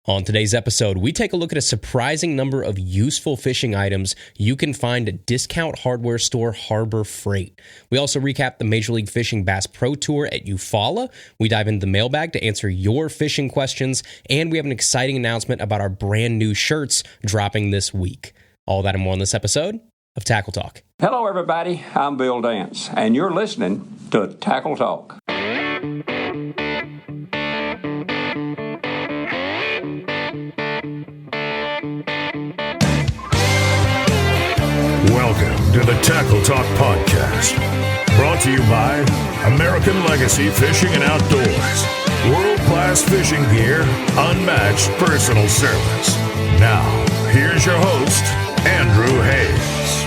On today's episode, we take a look at a surprising number of useful fishing items you can find at discount hardware store Harbor Freight. We also recap the Major League Fishing Bass Pro Tour at Eufaula. We dive into the mailbag to answer your fishing questions, and we have an exciting announcement about our brand new shirts dropping this week. All that and more on this episode of Tackle Talk. Hello, everybody. I'm Bill Dance, and you're listening to Tackle Talk. Welcome to the Tackle Talk Podcast, brought to you by American Legacy Fishing and Outdoors. World-class fishing gear, unmatched personal service. Now, here's your host, Andrew Hayes.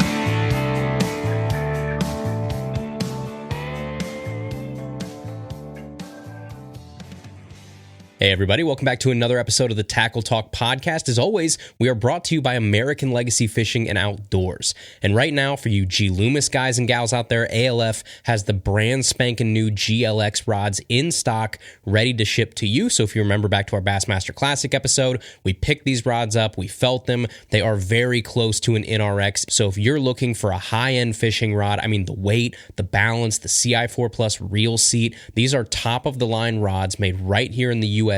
Hey everybody, welcome back to another episode of the Tackle Talk Podcast. As always, we are brought to you by American Legacy Fishing and Outdoors. And right now, for you G. Loomis guys and gals out there, ALF has the brand spanking new GLX rods in stock, ready to ship to you. So if you remember back to our Bassmaster Classic episode, we picked these rods up, we felt them. They are very close to an NRX. So if you're looking for a high-end fishing rod, I mean the weight, the balance, the CI4 Plus reel seat, these are top-of-the-line rods made right here in the USA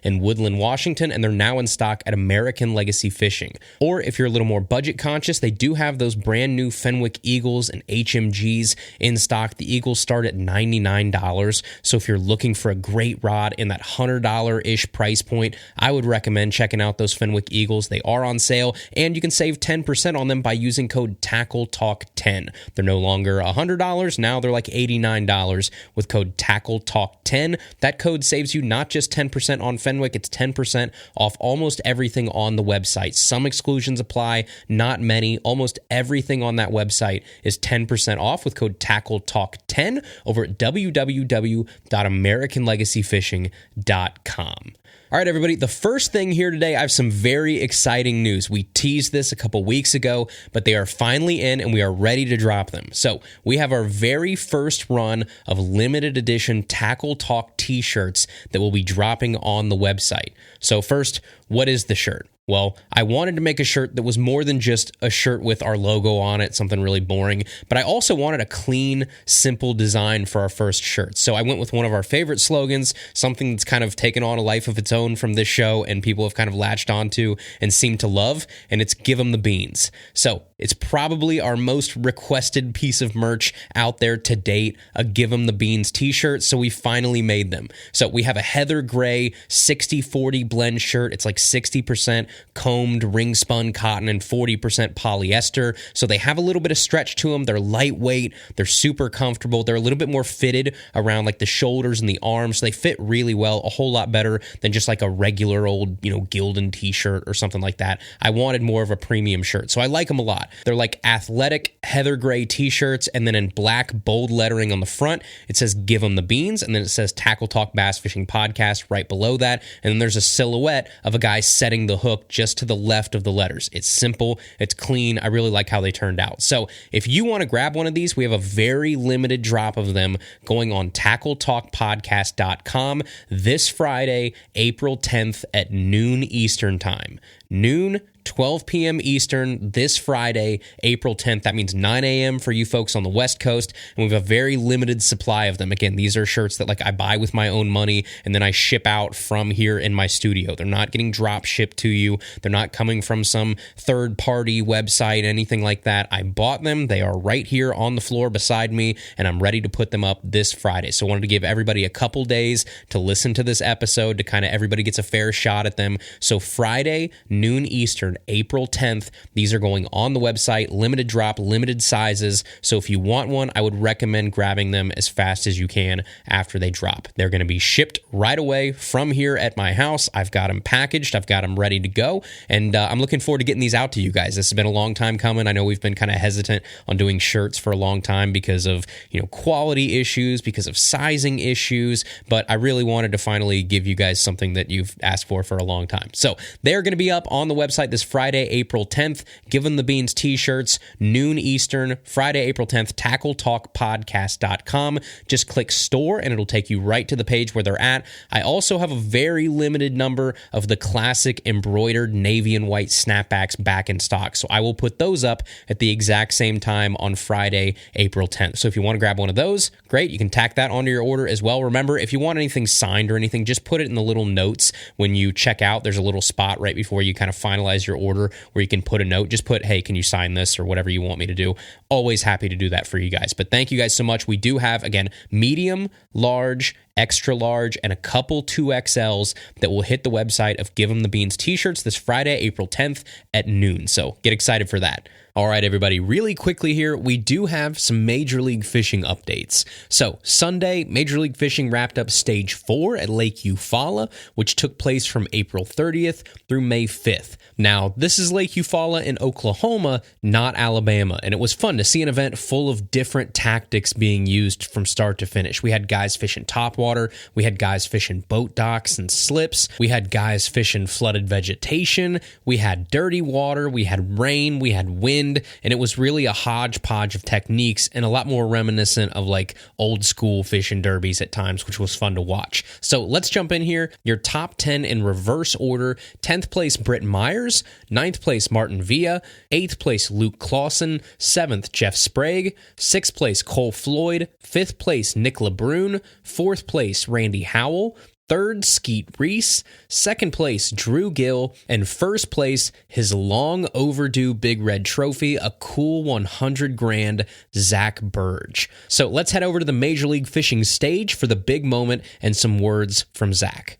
in Woodland, Washington, and they're now in stock at American Legacy Fishing. Or if you're a little more budget conscious, they do have those brand new Fenwick Eagles and HMGs in stock. The Eagles start at $99. So if you're looking for a great rod in that $100-ish price point, I would recommend checking out those Fenwick Eagles. They are on sale, and you can save 10% on them by using code TACKLETALK10. They're no longer $100. Now they're like $89 with code TACKLETALK10. That code saves you not just 10% on Fenwick, it's 10% off almost everything on the website. Some exclusions apply, not many. Almost everything on that website is 10% off with code TACKLETALK10 over at www.americanlegacyfishing.com. All right, everybody, the first thing here today, I have some very exciting news. We teased this a couple weeks ago, but they are finally in and we are ready to drop them. So we have our very first run of limited edition Tackle Talk t-shirts that will be dropping on the website. So first, what is the shirt? Well, I wanted to make a shirt that was more than just a shirt with our logo on it, something really boring, but I also wanted a clean, simple design for our first shirt. So I went with one of our favorite slogans, something that's kind of taken on a life of its own from this show and people have kind of latched onto and seem to love, and it's Give 'em the Beans. So it's probably our most requested piece of merch out there to date, a Give 'em the Beans t-shirt, so we finally made them. So we have a heather gray 60-40 blend shirt. It's like 60% combed ring spun cotton and 40% polyester. So they have a little bit of stretch to them. They're lightweight. They're super comfortable. They're a little bit more fitted around like the shoulders and the arms. So they fit really well, a whole lot better than just like a regular old, Gildan t-shirt or something like that. I wanted more of a premium shirt. So I like them a lot. They're like athletic heather gray t-shirts, and then in black bold lettering on the front, it says Give 'em the Beans, and then it says Tackle Talk Bass Fishing Podcast right below that. And then there's a silhouette of a guy setting the hook just to the left of the letters. It's simple, it's clean. I really like how they turned out. So if you want to grab one of these, we have a very limited drop of them going on tackletalkpodcast.com this Friday, April 10th at noon Eastern time. Noon, 12 p.m. Eastern this Friday, April 10th. That means 9 a.m. for you folks on the West Coast, and we have a very limited supply of them. Again, these are shirts that I buy with my own money, and then I ship out from here in my studio. They're not getting drop shipped to you. They're not coming from some third-party website, anything like that. I bought them. They are right here on the floor beside me, and I'm ready to put them up this Friday. So I wanted to give everybody a couple days to listen to this episode to kind of everybody gets a fair shot at them. So Friday, noon Eastern, April 10th. These are going on the website, limited drop, limited sizes. So if you want one, I would recommend grabbing them as fast as you can after they drop. They're going to be shipped right away from here at my house. I've got them packaged. I've got them ready to go. And I'm looking forward to getting these out to you guys. This has been a long time coming. I know we've been kind of hesitant on doing shirts for a long time because of, quality issues, because of sizing issues, but I really wanted to finally give you guys something that you've asked for a long time. So they're going to be up on the website this Friday, April 10th. Give them the Beans t-shirts, noon Eastern, Friday, April 10th, tackletalkpodcast.com. Just click store and it'll take you right to the page where they're at. I also have a very limited number of the classic embroidered navy and white snapbacks back in stock. So I will put those up at the exact same time on Friday, April 10th. So if you want to grab one of those, great. You can tack that onto your order as well. Remember, if you want anything signed or anything, just put it in the little notes when you check out. There's a little spot right before you kind of finalize your order where you can put a note. Just put, hey, can you sign this or whatever you want me to do. Always happy to do that for you guys. But thank you guys so much. We do have, again, medium, large, extra large, and a couple 2XLs that will hit the website of Give 'em the Beans t-shirts this Friday, April 10th at noon. So get excited for that. All right, everybody, really quickly here, we do have some Major League Fishing updates. So Sunday, Major League Fishing wrapped up Stage 4 at Lake Eufaula, which took place from April 30th through May 5th. Now, this is Lake Eufaula in Oklahoma, not Alabama, and it was fun to see an event full of different tactics being used from start to finish. We had guys fishing topwater, we had guys fishing boat docks and slips, we had guys fishing flooded vegetation, we had dirty water, we had rain, we had wind, and it was really a hodgepodge of techniques and a lot more reminiscent of like old school fishing derbies at times, which was fun to watch. So let's jump in here. Your top 10 in reverse order: 10th place Britt Myers, 9th place Martin Villa, 8th place Luke Clausen, 7th Jeff Sprague, 6th place Cole Floyd, 5th place Nick LeBrun, 4th place Randy Howell, 3rd, Skeet Reese, 2nd place, Drew Gill, and 1st place, his long overdue Big Red Trophy, a cool 100 grand, Zach Burge. So let's head over to the Major League Fishing stage for the big moment and some words from Zach.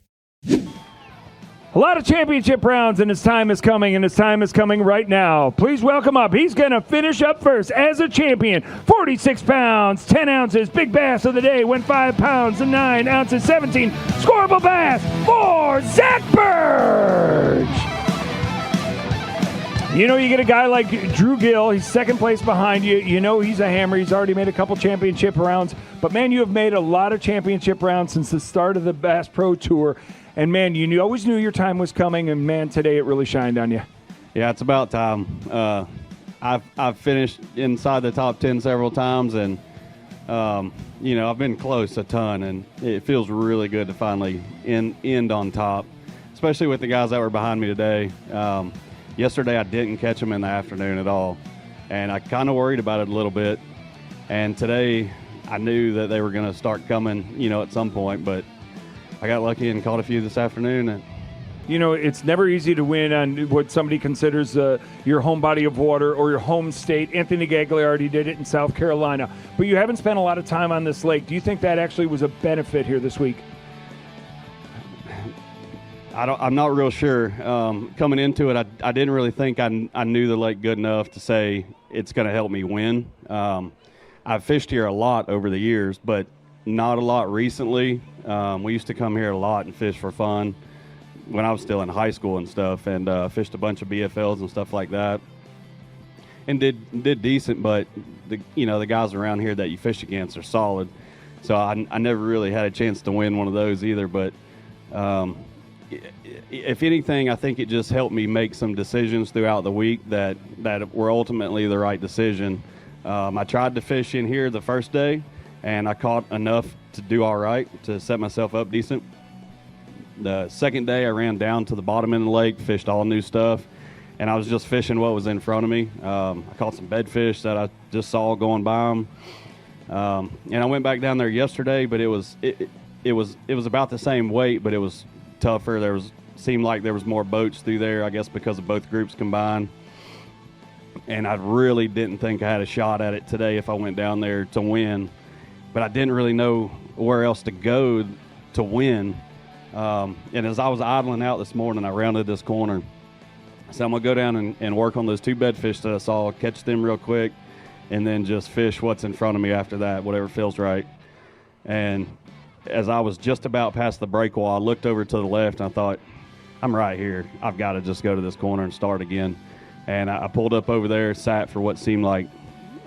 A lot of championship rounds, and his time is coming, and his time is coming right now. Please welcome up. He's going to finish up first as a champion. 46 pounds, 10 ounces, big bass of the day, went 5 pounds and 9 ounces, 17 scoreable bass for Zach Burge. You know, you get a guy like Drew Gill. He's second place behind you. You know he's a hammer. He's already made a couple championship rounds. But, man, you have made a lot of championship rounds since the start of the Bass Pro Tour. And, man, you always knew your time was coming, and, man, today it really shined on you. Yeah, it's about time. I've finished inside the top 10 several times, and, I've been close a ton, and it feels really good to finally end on top, especially with the guys that were behind me today. Yesterday I didn't catch them in the afternoon at all, and I kind of worried about it a little bit. And today I knew that they were going to start coming, at some point, but I got lucky and caught a few this afternoon. And it's never easy to win on what somebody considers your home body of water or your home state. Anthony Gagliardi did it in South Carolina. But you haven't spent a lot of time on this lake. Do you think that actually was a benefit here this week? I'm not real sure. Coming into it, I didn't really think I knew the lake good enough to say it's going to help me win. I've fished here a lot over the years, but not a lot recently. We used to come here a lot and fish for fun when I was still in high school and stuff, and fished a bunch of BFLs and stuff like that, and did decent. But the guys around here that you fish against are solid, so I never really had a chance to win one of those either. But if anything, I think it just helped me make some decisions throughout the week that were ultimately the right decision. I tried to fish in here the first day, and I caught enough to do all right, to set myself up decent. The second day, I ran down to the bottom end of the lake, fished all new stuff, and I was just fishing what was in front of me. I caught some bedfish that I just saw going by them. And I went back down there yesterday, but it was about the same weight, but it was tougher. Seemed like there was more boats through there, I guess because of both groups combined. And I really didn't think I had a shot at it today if I went down there to win. But I didn't really know where else to go to win. And as I was idling out this morning, I rounded this corner. So I'm going to go down and work on those two bedfish that I saw, catch them real quick, and then just fish what's in front of me after that, whatever feels right. And as I was just about past the break wall, I looked over to the left, and I thought, I'm right here. I've got to just go to this corner and start again. And I pulled up over there, sat for what seemed like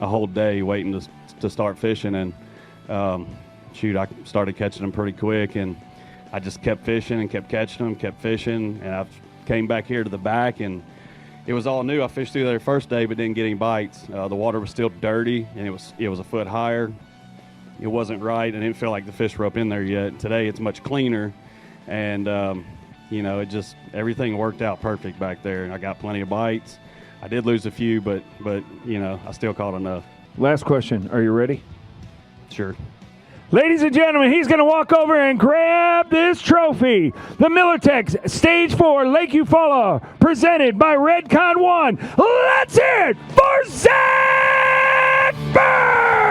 a whole day waiting to start fishing. And, I started catching them pretty quick. And I just kept fishing and kept catching them, kept fishing. And I came back here to the back, and, it was all new. I fished through there first day, but didn't get any bites. The water was still dirty, and it was a foot higher. It wasn't right. I didn't feel like the fish were up in there yet. Today it's much cleaner, and it just, everything worked out perfect back there, and I got plenty of bites. I did lose a few, but I still caught enough. Last question. Are you ready? Sure. Ladies and gentlemen, he's going to walk over and grab this trophy. The Millertech Stage 4 Lake Eufaula, presented by Redcon 1. Let's hear it for Zach Bird!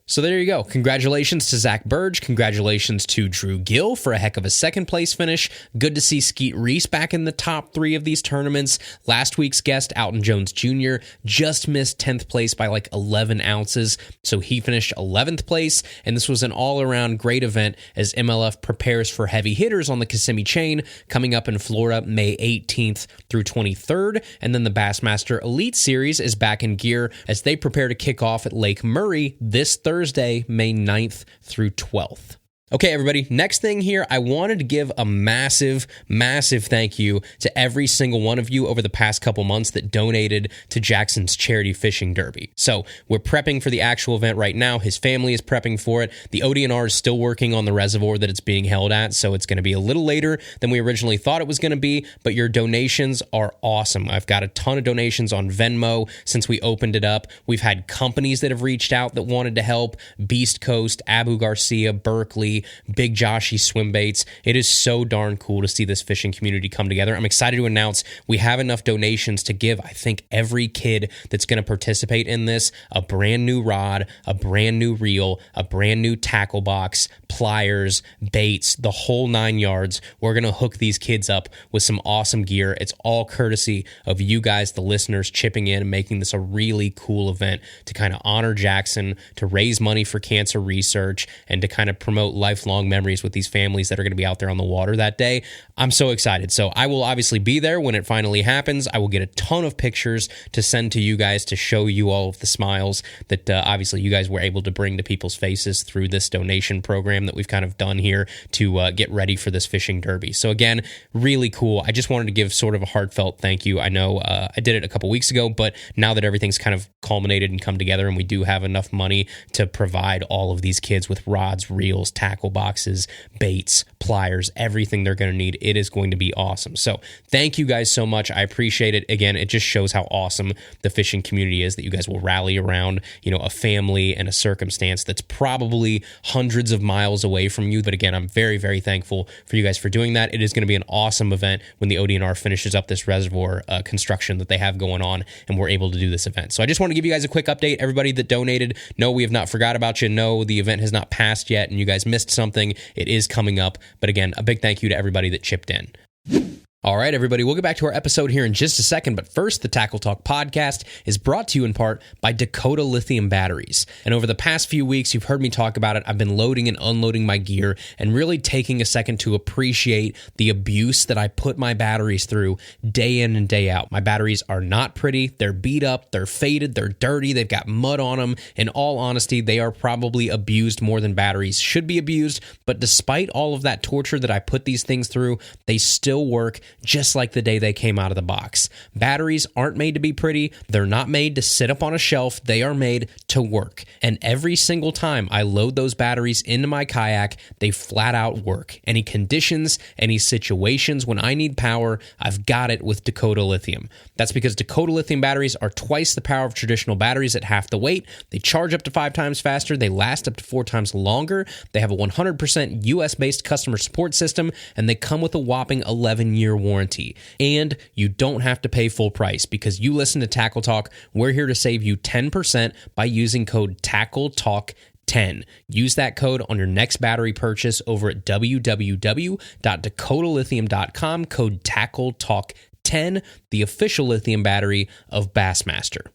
So there you go. Congratulations to Zach Burge. Congratulations to Drew Gill for a heck of a second place finish. Good to see Skeet Reese back in the top 3 of these tournaments. Last week's guest, Alton Jones Jr., just missed 10th place by like 11 ounces. So he finished 11th place. And this was an all-around great event as MLF prepares for heavy hitters on the Kissimmee Chain coming up in Florida May 18th through 23rd. And then the Bassmaster Elite Series is back in gear as they prepare to kick off at Lake Murray this Thursday, May 9th through 12th. Okay, everybody, next thing here, I wanted to give a massive, massive thank you to every single one of you over the past couple months that donated to Jackson's Charity Fishing Derby. So we're prepping for the actual event right now. His family is prepping for it. The ODNR is still working on the reservoir that it's being held at, so it's going to be a little later than we originally thought it was going to be, but your donations are awesome. I've got a ton of donations on Venmo since we opened it up. We've had companies that have reached out that wanted to help. Beast Coast, Abu Garcia, Berkeley, Big Joshy Swim Baits. It is so darn cool to see this fishing community come together. I'm excited to announce we have enough donations to give, I think, every kid that's going to participate in this a brand new rod, a brand new reel, a brand new tackle box, pliers, baits, the whole 9 yards. We're going to hook these kids up with some awesome gear. It's all courtesy of you guys, the listeners, chipping in and making this a really cool event to kind of honor Jackson, to raise money for cancer research, and to kind of promote lifelong memories with these families that are going to be out there on the water that day. I'm so excited. So I will obviously be there when it finally happens. I will get a ton of pictures to send to you guys to show you all of the smiles that obviously you guys were able to bring to people's faces through this donation program that we've kind of done here to get ready for this fishing derby. So again, really cool. I just wanted to give sort of a heartfelt thank you. I know I did it a couple weeks ago, but now that everything's kind of culminated and come together and we do have enough money to provide all of these kids with rods, reels, tackle boxes, baits, pliers, everything they're going to need, it is going to be awesome. So thank you guys so much. I appreciate it. Again, it just shows how awesome the fishing community is that you guys will rally around, a family and a circumstance that's probably hundreds of miles away from you. But again, I'm very, very thankful for you guys for doing that. It is going to be an awesome event when the ODNR finishes up this reservoir construction that they have going on and we're able to do this event. So I just want to give you guys a quick update. Everybody that donated, no, we have not forgot about you. No, the event has not passed yet and you guys missed something. It is coming up. But again, a big thank you to everybody that chipped in. All right, everybody, we'll get back to our episode here in just a second, but first, the Tackle Talk podcast is brought to you in part by Dakota Lithium batteries. And over the past few weeks, you've heard me talk about it. I've been loading and unloading my gear and really taking a second to appreciate the abuse that I put my batteries through day in and day out. My batteries are not pretty. They're beat up, they're faded, they're dirty, they've got mud on them. In all honesty, they are probably abused more than batteries should be abused, but despite all of that torture that I put these things through, they still work just like the day they came out of the box. Batteries aren't made to be pretty. They're not made to sit up on a shelf. They are made to work. And every single time I load those batteries into my kayak, they flat out work. Any conditions, any situations when I need power, I've got it with Dakota Lithium. That's because Dakota Lithium batteries are twice the power of traditional batteries at half the weight. They charge up to 5 times faster. They last up to 4 times longer. They have a 100% US-based customer support system, and they come with a whopping 11-year warranty. And you don't have to pay full price because you listen to Tackle Talk. We're here to save you 10% by using code TACKLETALK10. Use that code on your next battery purchase over at www.dakotalithium.com, code TACKLETALK10, the official lithium battery of Bassmaster.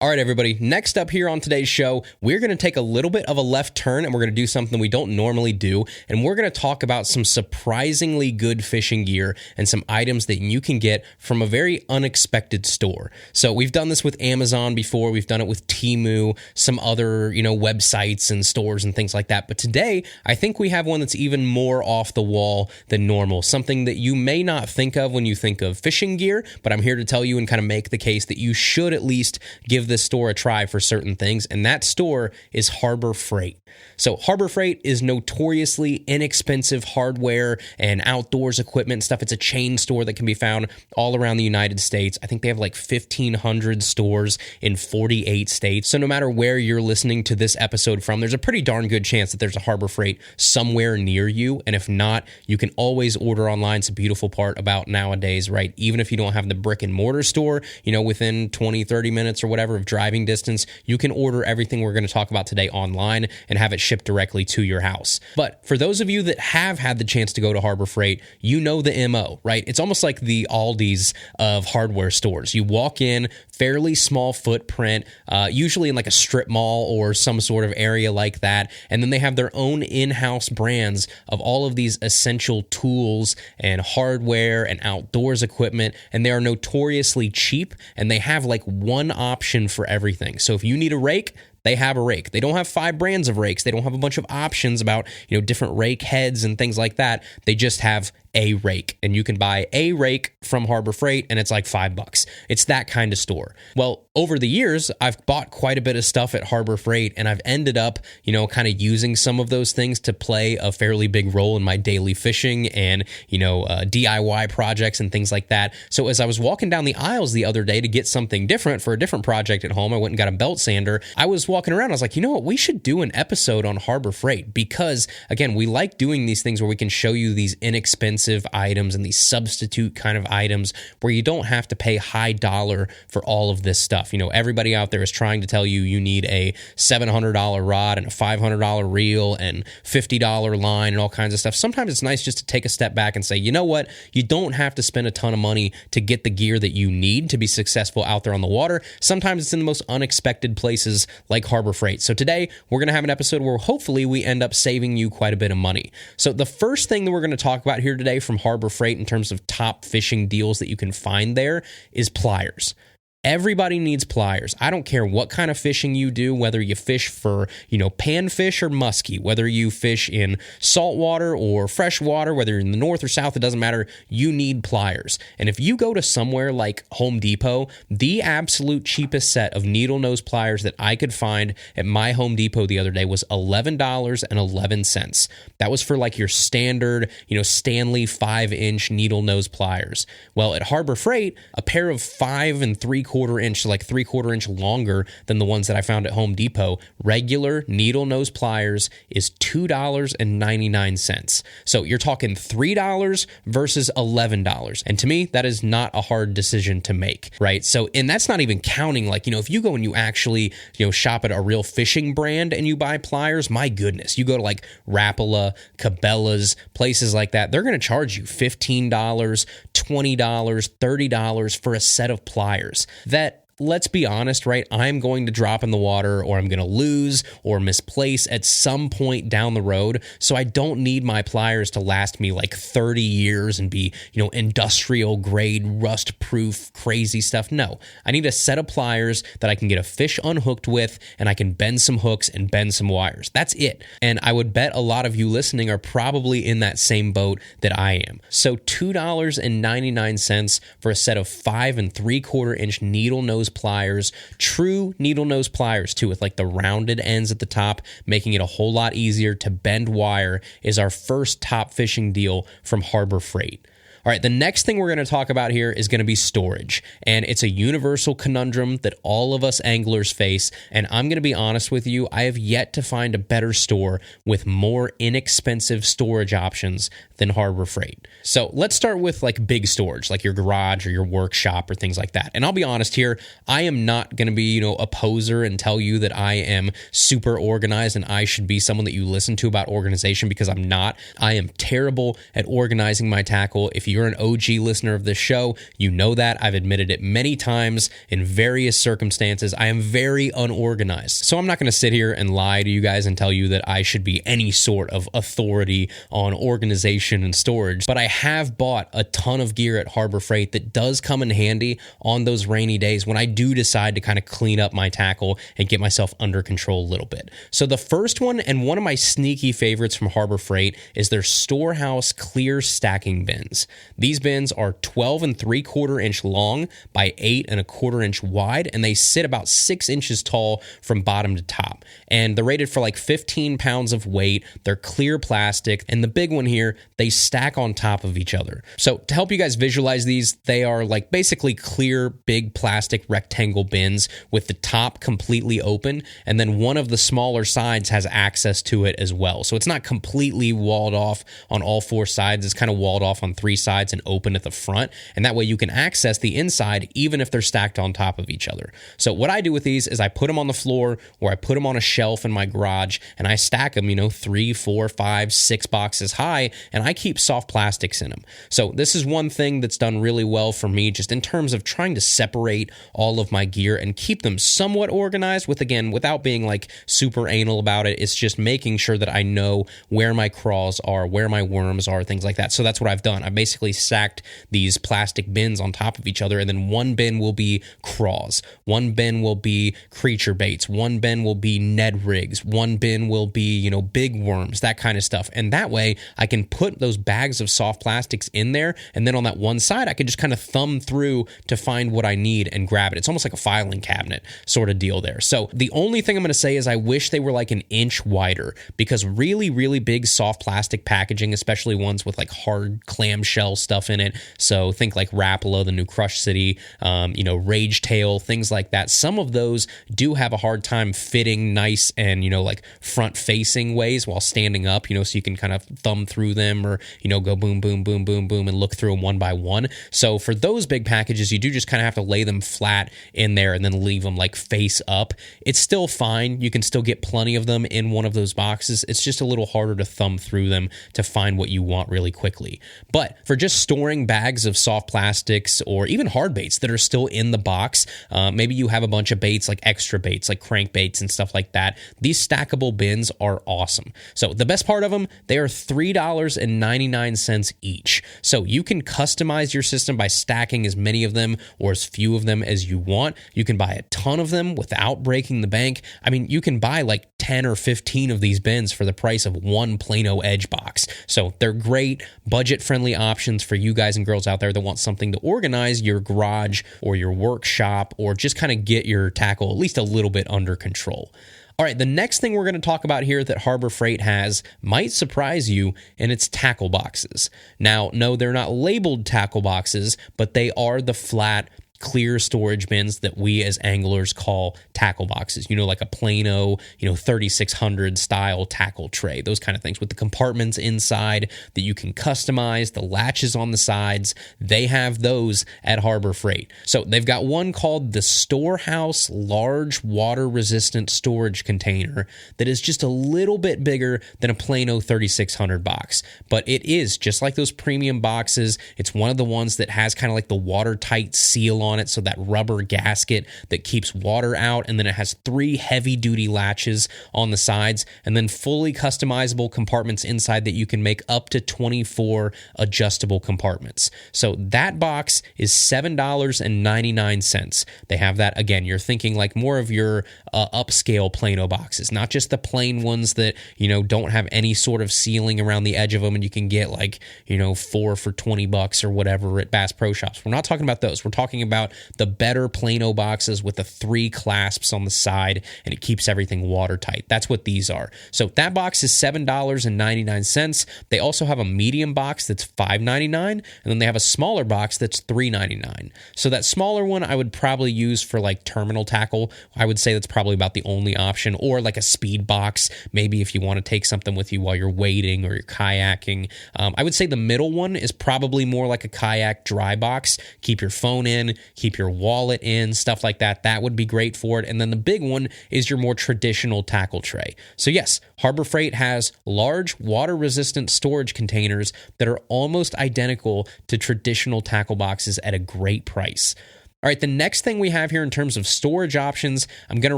All right, everybody, next up here on today's show, we're going to take a little bit of a left turn and we're going to do something we don't normally do. And we're going to talk about some surprisingly good fishing gear and some items that you can get from a very unexpected store. So we've done this with Amazon before. We've done it with Temu, some other, websites and stores and things like that. But today, I think we have one that's even more off the wall than normal. Something that you may not think of when you think of fishing gear, but I'm here to tell you and kind of make the case that you should at least give this store a try for certain things, and that store is Harbor Freight. So Harbor Freight is notoriously inexpensive hardware and outdoors equipment and stuff. It's a chain store that can be found all around the United States. I think they have like 1,500 stores in 48 states. So no matter where you're listening to this episode from, there's a pretty darn good chance that there's a Harbor Freight somewhere near you. And if not, you can always order online. It's a beautiful part about nowadays, right? Even if you don't have the brick and mortar store, within 20, 30 minutes or whatever of driving distance, you can order everything we're going to talk about today online and have it shipped directly to your house. But for those of you that have had the chance to go to Harbor Freight, you know the MO, right? It's almost like the Aldi's of hardware stores. You walk in, fairly small footprint, usually in like a strip mall or some sort of area like that, and then they have their own in-house brands of all of these essential tools and hardware and outdoors equipment, and they are notoriously cheap, and they have like one option for everything. So if you need a rake, they have a rake. They don't have 5 brands of rakes. They don't have a bunch of options about, different rake heads and things like that. They just have a rake, and you can buy a rake from Harbor Freight and it's like $5. It's that kind of store. Well, over the years, I've bought quite a bit of stuff at Harbor Freight, and I've ended up, kind of using some of those things to play a fairly big role in my daily fishing and, DIY projects and things like that. So as I was walking down the aisles the other day to get something different for a different project at home, I went and got a belt sander. I was walking around, I was like, you know what, we should do an episode on Harbor Freight because, again, we like doing these things where we can show you these inexpensive items and these substitute kind of items where you don't have to pay high dollar for all of this stuff. Everybody out there is trying to tell you you need a $700 rod and a $500 reel and $50 line and all kinds of stuff. Sometimes it's nice just to take a step back and say, you know what, you don't have to spend a ton of money to get the gear that you need to be successful out there on the water. Sometimes it's in the most unexpected places like Harbor Freight. So today we're going to have an episode where hopefully we end up saving you quite a bit of money. So the first thing that we're going to talk about here today from Harbor Freight in terms of top fishing deals that you can find there is pliers. Everybody needs pliers. I don't care what kind of fishing you do, whether you fish for, panfish or muskie, whether you fish in saltwater or freshwater, whether you're in the north or south, it doesn't matter. You need pliers. And if you go to somewhere like Home Depot, the absolute cheapest set of needle nose pliers that I could find at my Home Depot the other day was $11.11. That was for like your standard, Stanley 5-inch needle nose pliers. Well, at Harbor Freight, a pair of 5 3/4 inch, so like 3/4 inch longer than the ones that I found at Home Depot, regular needle nose pliers is $2.99. So you're talking $3 versus $11. And to me, that is not a hard decision to make, right? So, and that's not even counting like, if you go and you actually, shop at a real fishing brand and you buy pliers, my goodness, you go to like Rapala, Cabela's, places like that, they're going to charge you $15, $20, $30 for a set of pliers. That, let's be honest, right? I'm going to drop in the water or I'm going to lose or misplace at some point down the road. So I don't need my pliers to last me like 30 years and be, industrial grade, rust proof, crazy stuff. No, I need a set of pliers that I can get a fish unhooked with and I can bend some hooks and bend some wires. That's it. And I would bet a lot of you listening are probably in that same boat that I am. So $2.99 for a set of 5 3/4 inch needle nose pliers, true needle nose pliers too, with like the rounded ends at the top, making it a whole lot easier to bend wire, is our first top fishing deal from Harbor Freight. All right, the next thing we're going to talk about here is going to be storage, and it's a universal conundrum that all of us anglers face, and I'm going to be honest with you, I have yet to find a better store with more inexpensive storage options than Harbor Freight. So let's start with like big storage, like your garage or your workshop or things like that. And I'll be honest here, I am not going to be, a poser and tell you that I am super organized and I should be someone that you listen to about organization, because I'm not. I am terrible at organizing my tackle. If you're an OG listener of this show, you know that. I've admitted it many times in various circumstances. I am very unorganized. So I'm not going to sit here and lie to you guys and tell you that I should be any sort of authority on organization and storage, but I have bought a ton of gear at Harbor Freight that does come in handy on those rainy days when I do decide to kind of clean up my tackle and get myself under control a little bit. So the first one, and one of my sneaky favorites from Harbor Freight, is their Storehouse clear stacking bins. These bins are 12 3/4 inch long by 8 1/4 inch wide, and they sit about 6 inches tall from bottom to top. And they're rated for like 15 pounds of weight. They're clear plastic, and the big one here, they stack on top of each other. So to help you guys visualize these, they are like basically clear, big plastic rectangle bins with the top completely open, and then one of the smaller sides has access to it as well. So it's not completely walled off on all 4 sides. It's kind of walled off on 3 sides and open at the front, and that way you can access the inside even if they're stacked on top of each other. So what I do with these is I put them on the floor or I put them on a shelf in my garage, and I stack them, 3, 4, 5, 6 boxes high, and I keep soft plastics in them. So this is one thing that's done really well for me, just in terms of trying to separate all of my gear and keep them somewhat organized without being like super anal about it. It's just making sure that I know where my craws are, where my worms are, things like that. So that's what I've done. I basically stacked these plastic bins on top of each other, and then one bin will be craws, one bin will be creature baits, one bin will be Ned rigs, one bin will be, big worms, that kind of stuff. And that way I can put those bags of soft plastics in there, and then on that one side I can just kind of thumb through to find what I need and grab it. It's almost like a filing cabinet sort of deal there. So the only thing I'm going to say is I wish they were like an inch wider, because really, really big soft plastic packaging, especially ones with like hard clamshell stuff in it. So think like Rapala, the new Crush City, Rage Tail, things like that. Some of those do have a hard time fitting nice and, like front facing ways while standing up, so you can kind of thumb through them or, go boom, boom, boom, boom, boom, and look through them one by one. So for those big packages, you do just kind of have to lay them flat in there and then leave them like face up. It's still fine. You can still get plenty of them in one of those boxes. It's just a little harder to thumb through them to find what you want really quickly. But for just storing bags of soft plastics or even hard baits that are still in the box, maybe you have a bunch of baits like extra baits, like crankbaits and stuff like that. These stackable bins are awesome. So the best part of them, they are $3.99 each. So you can customize your system by stacking as many of them or as few of them as you want. You can buy a ton of them without breaking the bank. I mean, you can buy like 10 or 15 of these bins for the price of one Plano Edge box. So they're great, budget-friendly options for you guys and girls out there that want something to organize your garage or your workshop, or just kind of get your tackle at least a little bit under control. All right, the next thing we're going to talk about here that Harbor Freight has might surprise you, and it's tackle boxes. Now, no, they're not labeled tackle boxes, but they are the flat, clear storage bins that we as anglers call tackle boxes, like a Plano, 3600 style tackle tray, those kind of things with the compartments inside that you can customize, the latches on the sides. They have those at Harbor Freight. So they've got one called the Storehouse large water resistant storage container that is just a little bit bigger than a Plano 3600 box, but it is just like those premium boxes. It's one of the ones that has kind of like the watertight seal on it, so that rubber gasket that keeps water out, and then it has 3 heavy-duty latches on the sides, and then fully customizable compartments inside that you can make up to 24 adjustable compartments. So that box is $7.99. They have that, again, you're thinking like more of your upscale Plano boxes, not just the plain ones that, don't have any sort of sealing around the edge of them, and you can get like, 4 for $20 or whatever at Bass Pro Shops. We're not talking about those. We're talking about the better Plano boxes with the 3 clasps on the side, and it keeps everything watertight. That's what these are. So that box is $7.99. They also have a medium box that's $5.99, and then they have a smaller box that's $3.99. So that smaller one I would probably use for like terminal tackle. I would say that's probably about the only option, or like a speed box, maybe if you want to take something with you while you're wading or you're kayaking. I would say the middle one is probably more like a kayak dry box. Keep your phone in, keep your wallet in, stuff like that. That would be great for it. And then the big one is your more traditional tackle tray. So yes, Harbor Freight has large water-resistant storage containers that are almost identical to traditional tackle boxes at a great price. All right, the next thing we have here in terms of storage options I'm going to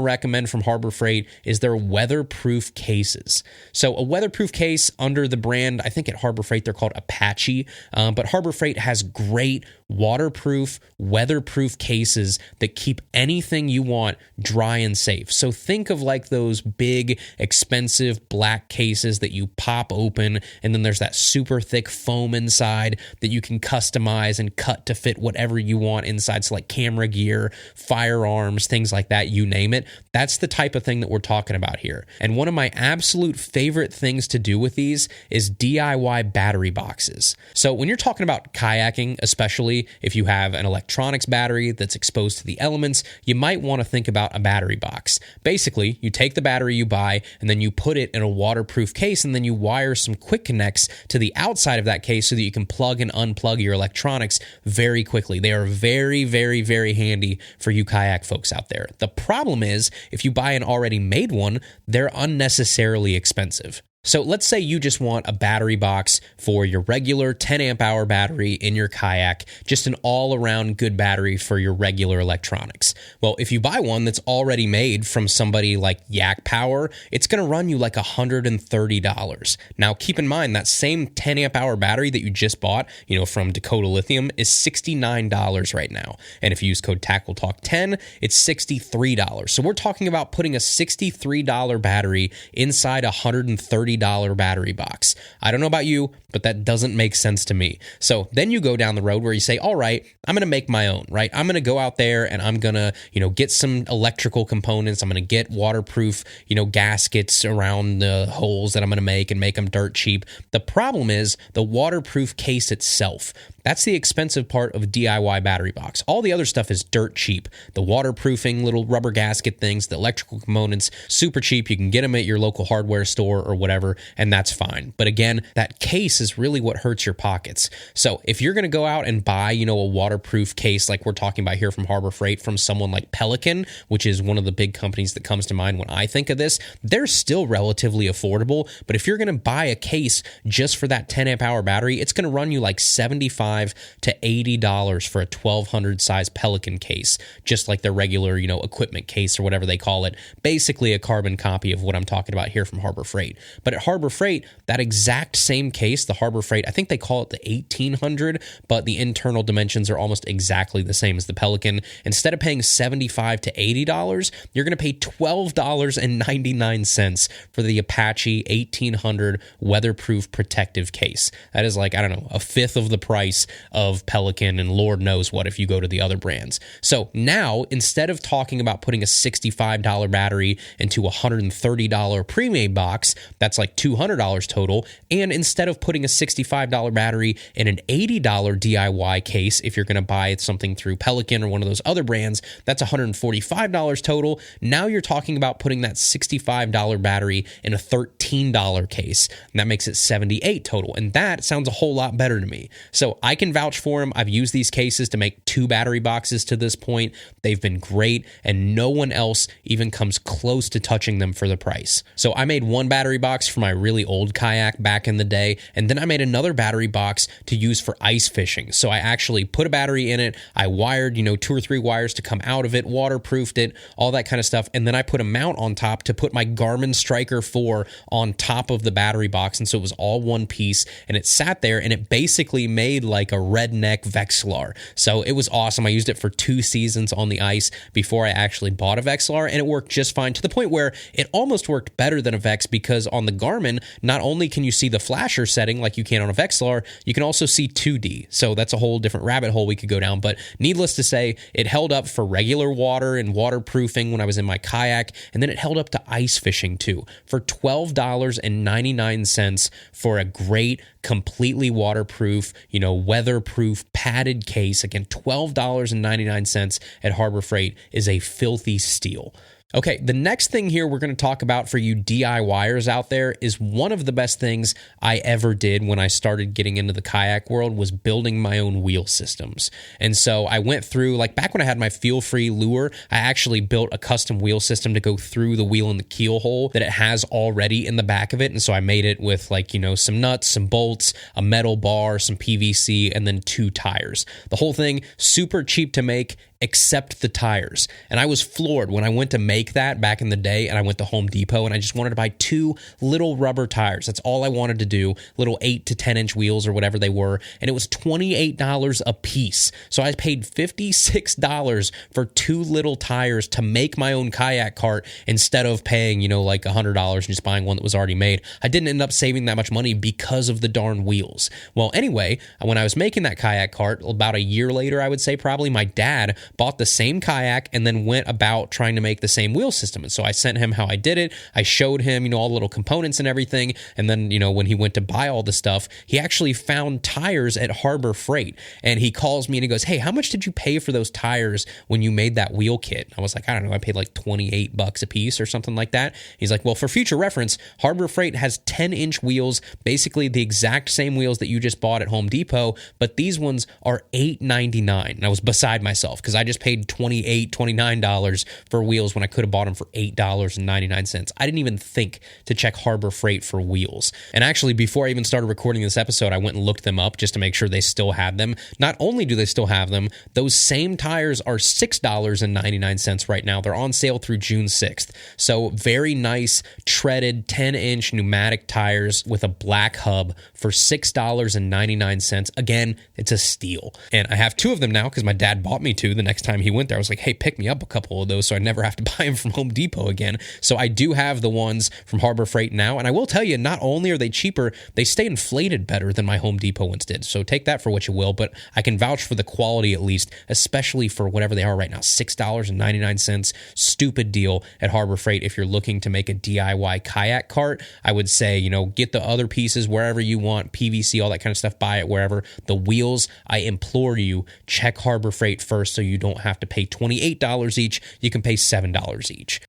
recommend from Harbor Freight is their weatherproof cases. So a weatherproof case under the brand, I think at Harbor Freight they're called Apache, but Harbor Freight has great waterproof, weatherproof cases that keep anything you want dry and safe. So think of like those big, expensive black cases that you pop open, and then there's that super thick foam inside that you can customize and cut to fit whatever you want inside. So like camera gear, firearms, things like that, you name it. That's the type of thing that we're talking about here. And one of my absolute favorite things to do with these is DIY battery boxes. So when you're talking about kayaking, especially if you have an electronics battery that's exposed to the elements, you might want to think about a battery box. Basically, you take the battery you buy and then you put it in a waterproof case, and then you wire some quick connects to the outside of that case so that you can plug and unplug your electronics very quickly. They are very, very, very handy for you kayak folks out there. The problem is, if you buy an already made one, they're unnecessarily expensive. So let's say you just want a battery box for your regular 10 amp hour battery in your kayak, just an all-around good battery for your regular electronics. Well, if you buy one that's already made from somebody like Yak Power, it's going to run you like $130. Now, keep in mind that same 10 amp hour battery that you just bought, from Dakota Lithium is $69 right now. And if you use code TackleTalk10, it's $63. So we're talking about putting a $63 battery inside a $130 battery box. I don't know about you, but that doesn't make sense to me. So then you go down the road where you say, all right, I'm going to make my own, right? I'm going to go out there and I'm going to, get some electrical components. I'm going to get waterproof, gaskets around the holes that I'm going to make and make them dirt cheap. The problem is the waterproof case itself. That's the expensive part of a DIY battery box. All the other stuff is dirt cheap. The waterproofing little rubber gasket things, the electrical components, super cheap. You can get them at your local hardware store or whatever, and that's fine. But again, that case is really what hurts your pockets. So if you're going to go out and buy, a waterproof case like we're talking about here from Harbor Freight from someone like Pelican, which is one of the big companies that comes to mind when I think of this, they're still relatively affordable. But if you're going to buy a case just for that 10 amp hour battery, it's going to run you like $75 to $80 for a 1200 size Pelican case, just like their regular, equipment case or whatever they call it. Basically a carbon copy of what I'm talking about here from Harbor Freight. But at Harbor Freight, that exact same case, the Harbor Freight, I think they call it the 1800, but the internal dimensions are almost exactly the same as the Pelican. Instead of paying $75 to $80, you're going to pay $12.99 for the Apache 1800 weatherproof protective case. That is like, a fifth of the price of Pelican, and Lord knows what if you go to the other brands. So now, instead of talking about putting a $65 battery into a $130 pre-made box, that's like $200 total, and instead of putting a $65 battery in an $80 DIY case, if you're going to buy something through Pelican or one of those other brands, that's $145 total. Now you're talking about putting that $65 battery in a $13 case, and that makes it $78 total, and that sounds a whole lot better to me. So I can vouch for them. I've used these cases to make 2 battery boxes to this point. They've been great, and no one else even comes close to touching them for the price. So I made one battery box for my really old kayak back in the day, and then I made another battery box to use for ice fishing. So I actually put a battery in it. I wired, 2 or 3 wires to come out of it, waterproofed it, all that kind of stuff, and then I put a mount on top to put my Garmin Striker 4 on top of the battery box, and so it was all one piece, and it sat there, and it basically made like a redneck Vexilar. So it was awesome. I used it for 2 seasons on the ice before I actually bought a Vexilar, and it worked just fine, to the point where it almost worked better than a Vex, because on the Garmin, not only can you see the flasher setting like you can on a Vexilar, you can also see 2D. So that's a whole different rabbit hole we could go down. But needless to say, it held up for regular water and waterproofing when I was in my kayak, and then it held up to ice fishing too, for $12.99 for a great, completely waterproof, weatherproof padded case. Again, $12.99 at Harbor Freight is a filthy steal. Okay, the next thing here we're going to talk about for you DIYers out there is one of the best things I ever did when I started getting into the kayak world was building my own wheel systems. And so I went through, like back when I had my feel-free lure, I actually built a custom wheel system to go through the wheel and the keel hole that it has already in the back of it. And so I made it with like, some nuts, some bolts, a metal bar, some PVC, and then 2 tires. The whole thing, super cheap to make, except the tires. And I was floored when I went to make that back in the day, and I went to Home Depot and I just wanted to buy 2 little rubber tires. That's all I wanted to do, little 8 to 10 inch wheels or whatever they were, and it was $28 a piece. So I paid $56 for 2 little tires to make my own kayak cart instead of paying, like $100 and just buying one that was already made. I didn't end up saving that much money because of the darn wheels. Well, anyway, when I was making that kayak cart, about a year later, I would say probably, my dad bought the same kayak and then went about trying to make the same wheel system. And so I sent him how I did it. I showed him, all the little components and everything. And then, when he went to buy all the stuff, he actually found tires at Harbor Freight. And he calls me and he goes, "Hey, how much did you pay for those tires when you made that wheel kit?" I was like, "I don't know. I paid like $28 a piece or something like that." He's like, "Well, for future reference, Harbor Freight has 10-inch wheels, basically the exact same wheels that you just bought at Home Depot, but these ones are $8.99. And I was beside myself because I just paid $28, $29 for wheels when I could have bought them for $8.99. I didn't even think to check Harbor Freight for wheels. And actually, before I even started recording this episode, I went and looked them up just to make sure they still had them. Not only do they still have them, those same tires are $6.99 right now. They're on sale through June 6th. So very nice, treaded 10-inch pneumatic tires with a black hub for $6.99. Again, it's a steal. And I have 2 of them now because my dad bought me 2 the next time he went there. I was like, "Hey, pick me up a couple of those so I never have to buy them from Home Depot again." So I do have the ones from Harbor Freight now. And I will tell you, not only are they cheaper, they stay inflated better than my Home Depot ones did. So take that for what you will, but I can vouch for the quality at least, especially for whatever they are right now, $6.99. Stupid deal at Harbor Freight if you're looking to make a DIY kayak cart. I would say, get the other pieces wherever you want, PVC, all that kind of stuff, buy it wherever. The wheels, I implore you, check Harbor Freight first so you don't have to pay $28 each. You can pay $7 each.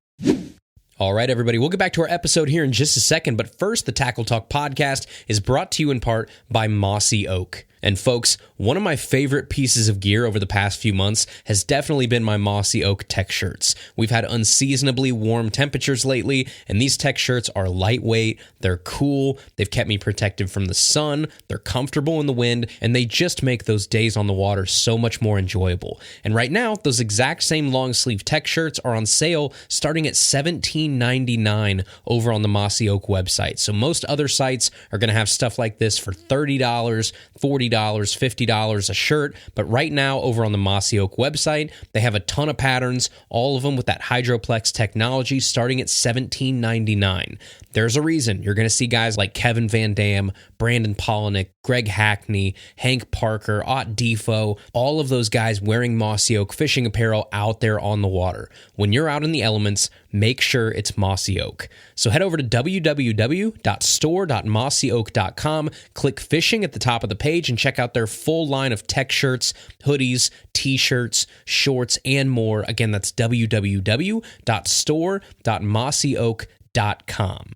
All right, everybody, we'll get back to our episode here in just a second, but first, the Tackle Talk podcast is brought to you in part by Mossy Oak. And folks, one of my favorite pieces of gear over the past few months has definitely been my Mossy Oak tech shirts. We've had unseasonably warm temperatures lately, and these tech shirts are lightweight, they're cool, they've kept me protected from the sun, they're comfortable in the wind, and they just make those days on the water so much more enjoyable. And right now, those exact same long sleeve tech shirts are on sale starting at $17.99 over on the Mossy Oak website. So most other sites are going to have stuff like this for $30, $40, $50 a shirt, but right now over on the Mossy Oak website, they have a ton of patterns, all of them with that Hydroplex technology starting at $17.99. There's a reason you're going to see guys like Kevin Van Dam, Brandon Polinick, Greg Hackney, Hank Parker, Ott Defo, all of those guys wearing Mossy Oak fishing apparel out there on the water. When you're out in the elements, make sure it's Mossy Oak. So head over to www.store.mossyoak.com, click fishing at the top of the page, and check out their full line of tech shirts, hoodies, t-shirts, shorts, and more. Again, that's www.store.mossyoak.com.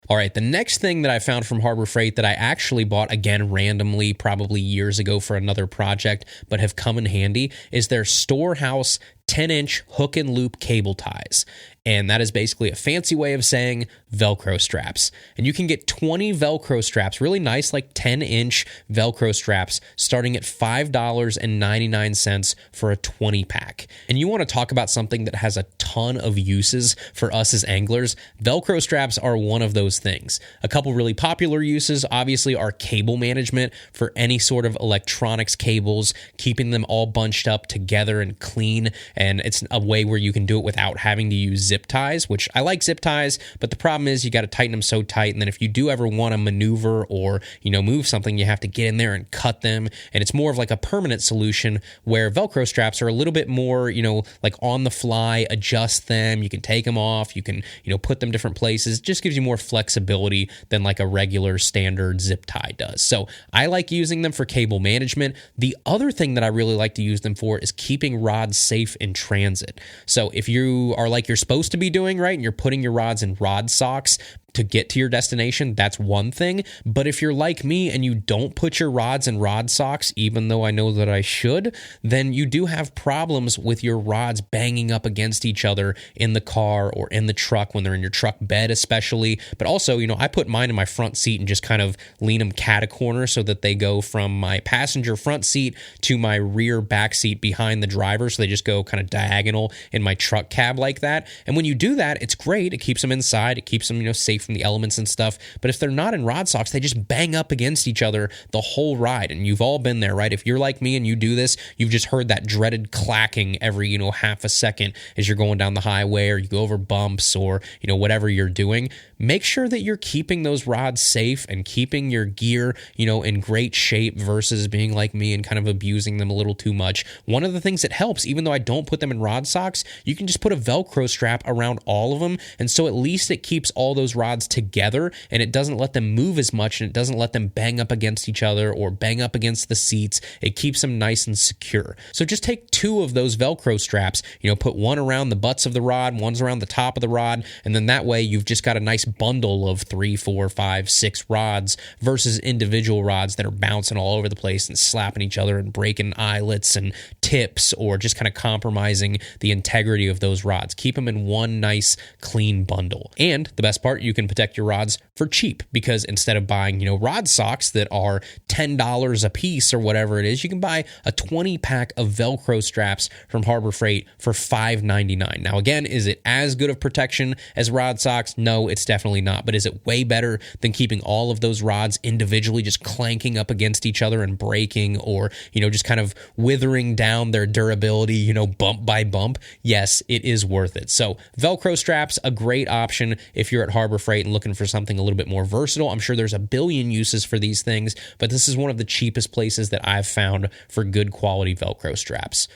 All right, the next thing that I found from Harbor Freight that I actually bought, again, randomly, probably years ago for another project, but have come in handy, is their Storehouse 10-inch hook and loop cable ties. And that is basically a fancy way of saying Velcro straps. And you can get 20 Velcro straps, really nice, like 10-inch Velcro straps, starting at $5.99 for a 20-pack. And you want to talk about something that has a ton of uses for us as anglers. Velcro straps are one of those things. A couple really popular uses, obviously, are cable management for any sort of electronics cables, keeping them all bunched up together and clean. And it's a way where you can do it without having to use zip ties, which I like zip ties, but the problem is you got to tighten them so tight, and then if you do ever want to maneuver or, move something, you have to get in there and cut them, and it's more of like a permanent solution where Velcro straps are a little bit more, like on the fly, adjust them, you can take them off, you can, put them different places. It just gives you more flexibility than like a regular standard zip tie does. So I like using them for cable management. The other thing that I really like to use them for is keeping rods safe in transit. So if you are like you're supposed to be doing, right, and you're putting your rods in rod socks to get to your destination, that's one thing. But if you're like me and you don't put your rods in rod socks, even though I know that I should, then you do have problems with your rods banging up against each other in the car or in the truck when they're in your truck bed especially. But also, I put mine in my front seat and just kind of lean them cat-a-corner so that they go from my passenger front seat to my rear back seat behind the driver, so they just go kind of diagonal in my truck cab like that. And when you do that, it's great. It keeps them inside. It keeps them, safe from the elements and stuff. But if they're not in rod socks, they just bang up against each other the whole ride. And you've all been there, right? If you're like me and you do this, you've just heard that dreaded clacking every, half a second as you're going down the highway or you go over bumps or, whatever you're doing. Make sure that you're keeping those rods safe and keeping your gear, in great shape versus being like me and kind of abusing them a little too much. One of the things that helps, even though I don't put them in rod socks, you can just put a Velcro strap around all of them. And so at least it keeps all those rods together and it doesn't let them move as much and it doesn't let them bang up against each other or bang up against the seats. It keeps them nice and secure. So just take 2 of those Velcro straps, put one around the butts of the rod, one's around the top of the rod, and then that way you've just got a nice bundle of 3, 4, 5, 6 rods versus individual rods that are bouncing all over the place and slapping each other and breaking eyelets and tips or just kind of compromising the integrity of those rods. Keep them in one nice clean bundle. And the best part, you can protect your rods for cheap because instead of buying, rod socks that are $10 a piece or whatever it is, you can buy a 20-pack of Velcro straps from Harbor Freight for $5.99. Now, again, is it as good of protection as rod socks? No, it's definitely not. But is it way better than keeping all of those rods individually just clanking up against each other and breaking or, just kind of withering down their durability, bump by bump? Yes, it is worth it. So Velcro straps, a great option if you're at Harbor Freight and looking for something a little bit more versatile. I'm sure there's a billion uses for these things, but this is one of the cheapest places that I've found for good quality Velcro straps.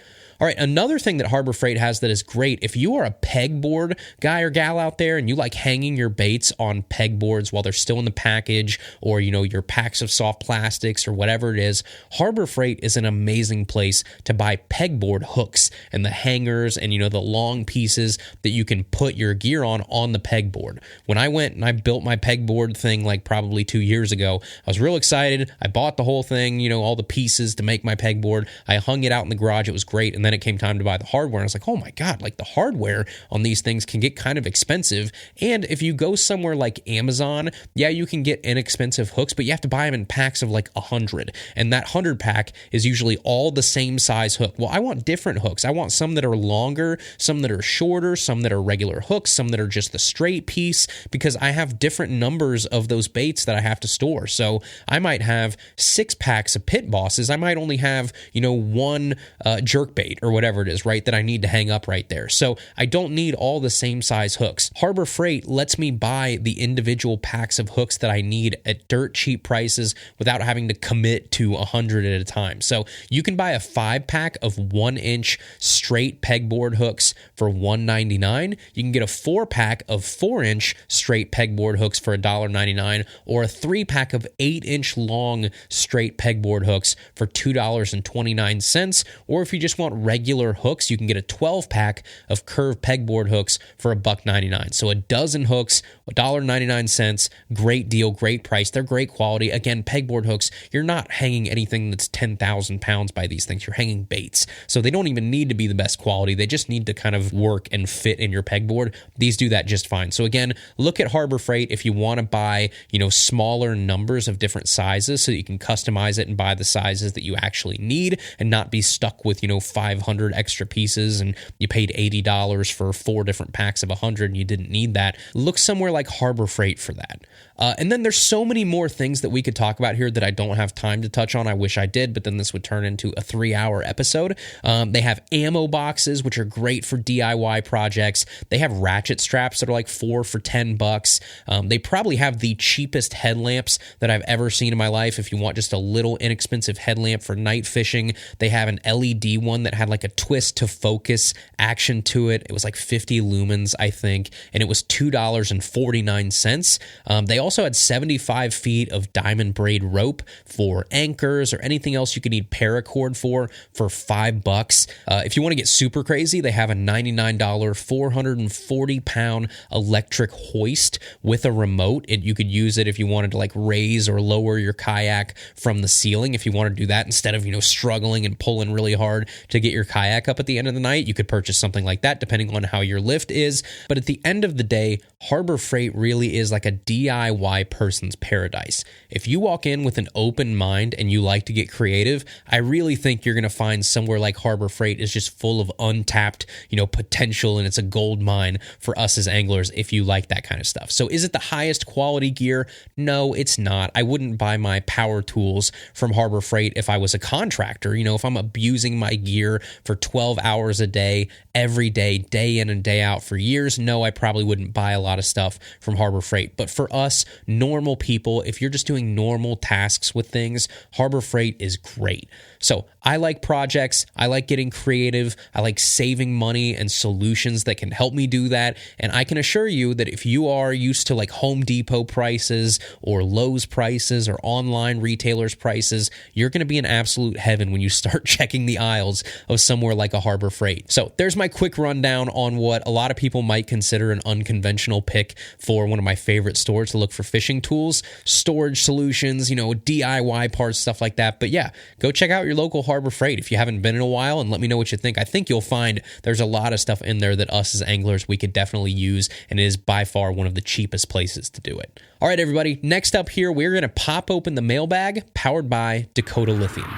All right, another thing that Harbor Freight has that is great, if you are a pegboard guy or gal out there and you like hanging your baits on pegboards while they're still in the package or, your packs of soft plastics or whatever it is, Harbor Freight is an amazing place to buy pegboard hooks and the hangers and, the long pieces that you can put your gear on the pegboard. When I went and I built my pegboard thing like probably 2 years ago, I was real excited. I bought the whole thing, all the pieces to make my pegboard. I hung it out in the garage. It was great. And then it came time to buy the hardware. And I was like, oh my God, like the hardware on these things can get kind of expensive. And if you go somewhere like Amazon, yeah, you can get inexpensive hooks, but you have to buy them in packs of like 100. And that 100 pack is usually all the same size hook. Well, I want different hooks. I want some that are longer, some that are shorter, some that are regular hooks, some that are just the straight piece, because I have different numbers of those baits that I have to store. So I might have 6 packs of pit bosses. I might only have, one jerk bait or whatever it is, right, that I need to hang up right there. So I don't need all the same size hooks. Harbor Freight lets me buy the individual packs of hooks that I need at dirt cheap prices without having to commit to 100 at a time. So you can buy a 5-pack of 1-inch straight pegboard hooks for $1.99. You can get a 4-pack of 4-inch straight pegboard hooks for $1.99, or a 3-pack of 8-inch long straight pegboard hooks for $2.29. Or if you just want regular hooks, you can get a 12-pack of curved pegboard hooks for $1.99. So a dozen hooks, $1.99. Great deal, great price. They're great quality. Again, pegboard hooks, you're not hanging anything that's 10,000 pounds by these things. You're hanging baits. So they don't even need to be the best quality. They just need to kind of work and fit in your pegboard. These do that just fine. So again, look at Harbor Freight if you want to buy, smaller numbers of different sizes so that you can customize it and buy the sizes that you actually need and not be stuck with, 500 extra pieces and you paid $80 for 4 different packs of 100 and you didn't need that. Look somewhere like Harbor Freight for that. And then there's so many more things that we could talk about here that I don't have time to touch on. I wish I did, but then this would turn into a 3-hour episode. They have ammo boxes, which are great for DIY projects. They have ratchet straps that are like 4 for $10. They probably have the cheapest headlamps that I've ever seen in my life. If you want just a little inexpensive headlamp for night fishing, they have an LED one that had like a twist to focus action to it. It was like 50 lumens, I think, and it was $2.49. They also had 75 feet of diamond braid rope for anchors or anything else you could need paracord for $5. If you want to get super crazy, they have a $99 440-pound electric hoist with a remote. You could use it if you wanted to like raise or lower your kayak from the ceiling. If you want to do that instead of, struggling and pulling really hard to get your kayak up at the end of the night, you could purchase something like that depending on how your lift is. But at the end of the day, Harbor Freight really is like a DIY person's paradise. If you walk in with an open mind and you like to get creative, I really think you're going to find somewhere like Harbor Freight is just full of untapped, potential, and it's a gold mine for us as anglers if you like that kind of stuff. So is it the highest quality gear? No, it's not. I wouldn't buy my power tools from Harbor Freight if I was a contractor. If I'm abusing my gear for 12 hours a day, every day, day in and day out for years, no, I probably wouldn't buy a lot of stuff from Harbor Freight. But for us normal people, if you're just doing normal tasks with things, Harbor Freight is great. So I like projects. I like getting creative. I like saving money and solutions that can help me do that. And I can assure you that if you are used to like Home Depot prices or Lowe's prices or online retailers prices, you're going to be in absolute heaven when you start checking the aisles of somewhere like a Harbor Freight. So there's my quick rundown on what a lot of people might consider an unconventional pick for one of my favorite stores to look for fishing tools, storage solutions, DIY parts, stuff like that. But yeah, go check out your local Harbor Freight if you haven't been in a while and let me know what you think. I think you'll find there's a lot of stuff in there that us as anglers, we could definitely use, and it is by far one of the cheapest places to do it. All right, everybody, next up here, we're going to pop open the mailbag powered by Dakota Lithium.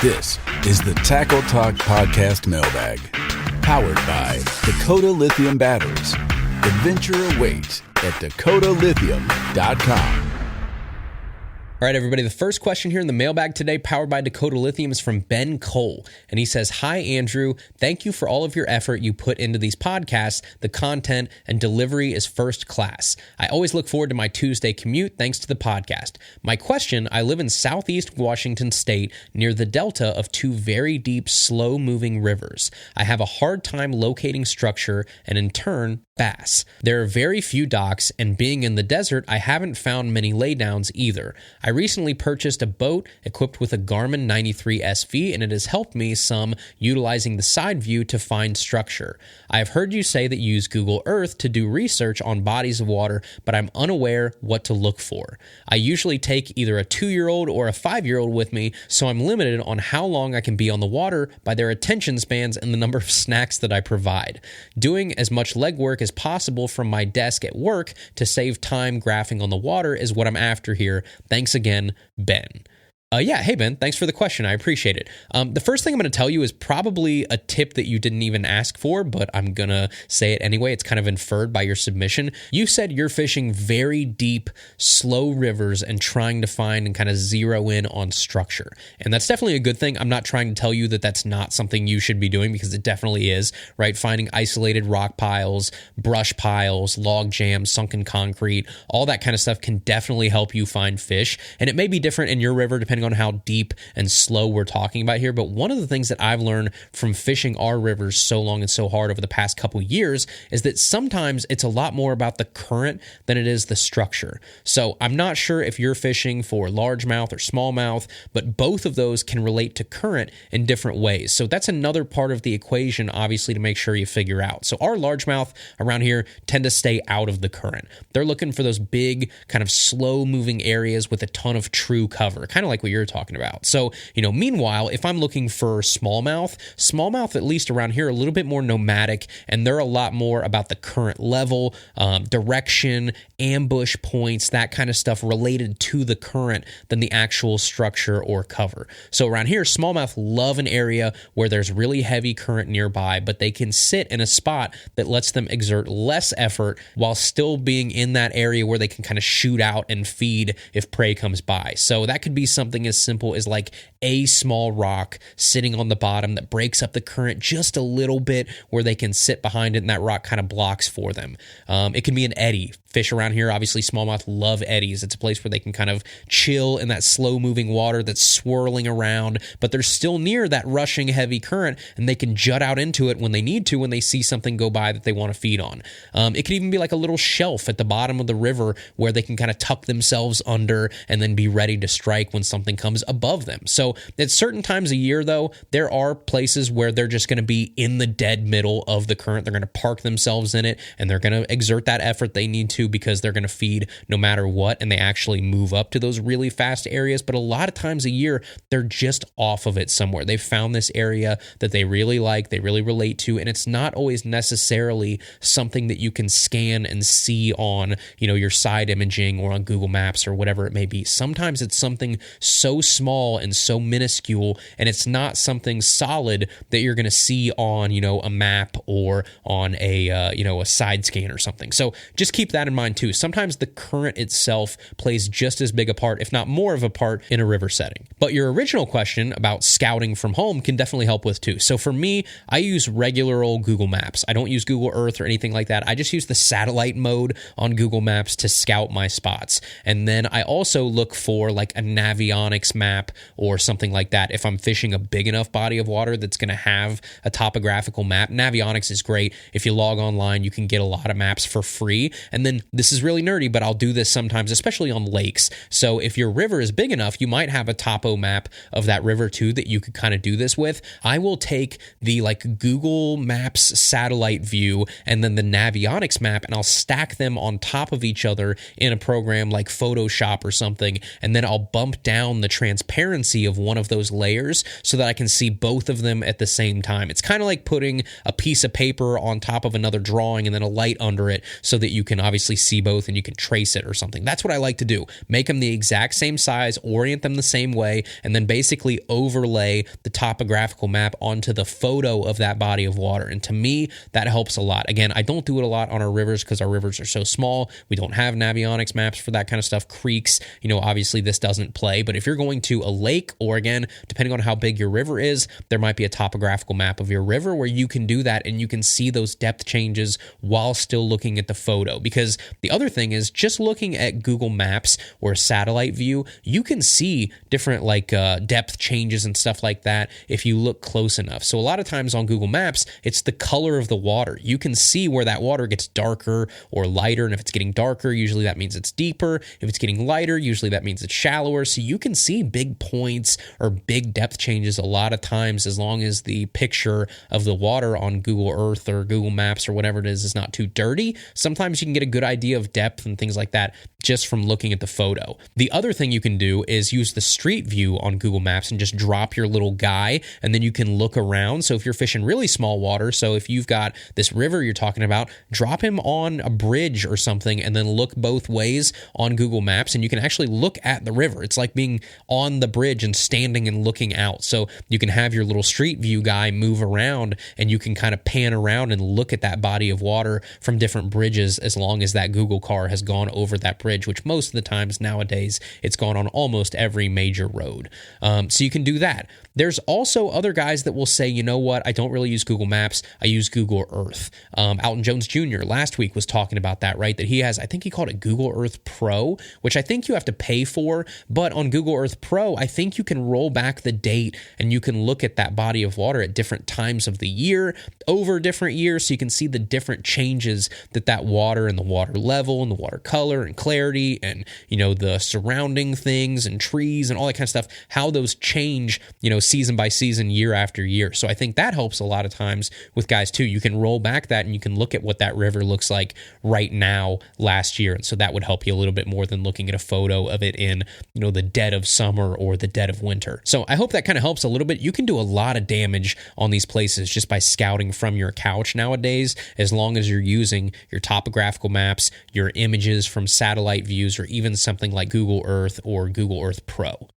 This is the Tackle Talk Podcast mailbag, powered by Dakota Lithium Batteries. Adventure awaits at dakotalithium.com. All right, everybody, the first question here in the mailbag today, powered by Dakota Lithium, is from Ben Cole. And he says, "Hi, Andrew. Thank you for all of your effort you put into these podcasts. The content and delivery is first class. I always look forward to my Tuesday commute thanks to the podcast. My question, I live in southeast Washington State near the delta of two very deep, slow-moving rivers. I have a hard time locating structure and, in turn, bass. There are very few docks, and being in the desert, I haven't found many laydowns either. I recently purchased a boat equipped with a Garmin 93 SV, and it has helped me some utilizing the side view to find structure. I have heard you say that you use Google Earth to do research on bodies of water, but I'm unaware what to look for. I usually take either a 2-year-old or a 5-year-old with me, so I'm limited on how long I can be on the water by their attention spans and the number of snacks that I provide. Doing as much legwork as possible from my desk at work to save time graphing on the water is what I'm after here. Thanks again, Ben." Yeah, hey, Ben, thanks for the question. I appreciate it. The first thing I'm going to tell you is probably a tip that you didn't even ask for, but I'm going to say it anyway. It's kind of inferred by your submission. You said you're fishing very deep, slow rivers and trying to find and kind of zero in on structure. And that's definitely a good thing. I'm not trying to tell you that that's not something you should be doing, because it definitely is, right? Finding isolated rock piles, brush piles, log jams, sunken concrete, all that kind of stuff can definitely help you find fish. And it may be different in your river depending on how deep and slow we're talking about here. But one of the things that I've learned from fishing our rivers so long and so hard over the past couple years is that sometimes it's a lot more about the current than it is the structure. So I'm not sure if you're fishing for largemouth or smallmouth, but both of those can relate to current in different ways. So that's another part of the equation, obviously, to make sure you figure out. So our largemouth around here tend to stay out of the current. They're looking for those big, kind of slow moving areas with a ton of true cover, kind of like what you're talking about. So, meanwhile, if I'm looking for smallmouth, at least around here, are a little bit more nomadic, and they're a lot more about the current level, direction, ambush points, that kind of stuff related to the current than the actual structure or cover. So around here, smallmouth love an area where there's really heavy current nearby, but they can sit in a spot that lets them exert less effort while still being in that area where they can kind of shoot out and feed if prey comes by. So that could be something as simple as like a small rock sitting on the bottom that breaks up the current just a little bit where they can sit behind it and that rock kind of blocks for them. It can be an eddy fish around here, obviously smallmouth love eddies. It's a place where they can kind of chill in that slow-moving water that's swirling around, but they're still near that rushing heavy current, and they can jut out into it when they need to, when they see something go by that they want to feed on. It could even be like a little shelf at the bottom of the river where they can kind of tuck themselves under and then be ready to strike when something comes above them. So at certain times a year, though, there are places where they're just going to be in the dead middle of the current. They're going to park themselves in it, and they're going to exert that effort they need to because they're going to feed no matter what, and they actually move up to those really fast areas. But a lot of times a year, they're just off of it somewhere. They've found this area that they really like, they really relate to, and it's not always necessarily something that you can scan and see on, your side imaging or on Google Maps or whatever it may be. Sometimes it's something so small and so minuscule, and it's not something solid that you're going to see on, a map or on a side scan or something. So just keep that in mind too. Sometimes the current itself plays just as big a part, if not more of a part, in a river setting. But your original question about scouting from home can definitely help with too. So for me, I use regular old Google Maps. I don't use Google Earth or anything like that. I just use the satellite mode on Google Maps to scout my spots. And then I also look for like a Navionics map or something like that. If I'm fishing a big enough body of water that's going to have a topographical map, Navionics is great. If you log online, you can get a lot of maps for free. And then this is really nerdy, but I'll do this sometimes, especially on lakes. So if your river is big enough, you might have a topo map of that river too that you could kind of do this with. I will take the like Google Maps satellite view and then the Navionics map, and I'll stack them on top of each other in a program like Photoshop or something, and then I'll bump down the transparency of one of those layers so that I can see both of them at the same time. It's kind of like putting a piece of paper on top of another drawing and then a light under it so that you can obviously see both and you can trace it or something. That's what I like to do. Make them the exact same size, orient them the same way, and then basically overlay the topographical map onto the photo of that body of water. And to me, that helps a lot. Again, I don't do it a lot on our rivers because our rivers are so small. We don't have Navionics maps for that kind of stuff. Creeks, obviously this doesn't play. But if you're going to a lake, or again, depending on how big your river is, there might be a topographical map of your river where you can do that and you can see those depth changes while still looking at the photo. Because the other thing is, just looking at Google Maps or a satellite view, you can see different depth changes and stuff like that if you look close enough. So a lot of times on Google Maps, it's the color of the water. You can see where that water gets darker or lighter, and if it's getting darker, usually that means it's deeper. If it's getting lighter, usually that means it's shallower. So you can see big points or big depth changes a lot of times, as long as the picture of the water on Google Earth or Google Maps or whatever it is not too dirty. Sometimes you can get a good idea of depth and things like that just from looking at the photo. The other thing you can do is use the street view on Google Maps and just drop your little guy, and then you can look around. So if you're fishing really small water, so if you've got this river you're talking about, drop him on a bridge or something and then look both ways on Google Maps, and you can actually look at the river. It's like being on the bridge and standing and looking out. So you can have your little street view guy move around, and you can kind of pan around and look at that body of water from different bridges, as long as that Google car has gone over that bridge, which most of the times nowadays it's gone on almost every major road. So you can do that. There's also other guys that will say, you know what, I don't really use Google Maps, I use Google Earth. Alton Jones Jr. last week was talking about that, right? That he has, I think he called it Google Earth Pro, which I think you have to pay for, but on Google Earth Pro, I think you can roll back the date and you can look at that body of water at different times of the year, over different years, so you can see the different changes that water and the water level and the water color and clarity and, the surrounding things and trees and all that kind of stuff, how those change, season by season, year after year. So I think that helps a lot of times with guys too. You can roll back that and you can look at what that river looks like right now last year. And so that would help you a little bit more than looking at a photo of it in, the dead of summer or the dead of winter. So I hope that kind of helps a little bit. You can do a lot of damage on these places just by scouting from your couch nowadays, as long as you're using your topographical maps, your images from satellite views, or even something like Google Earth or Google Earth Pro.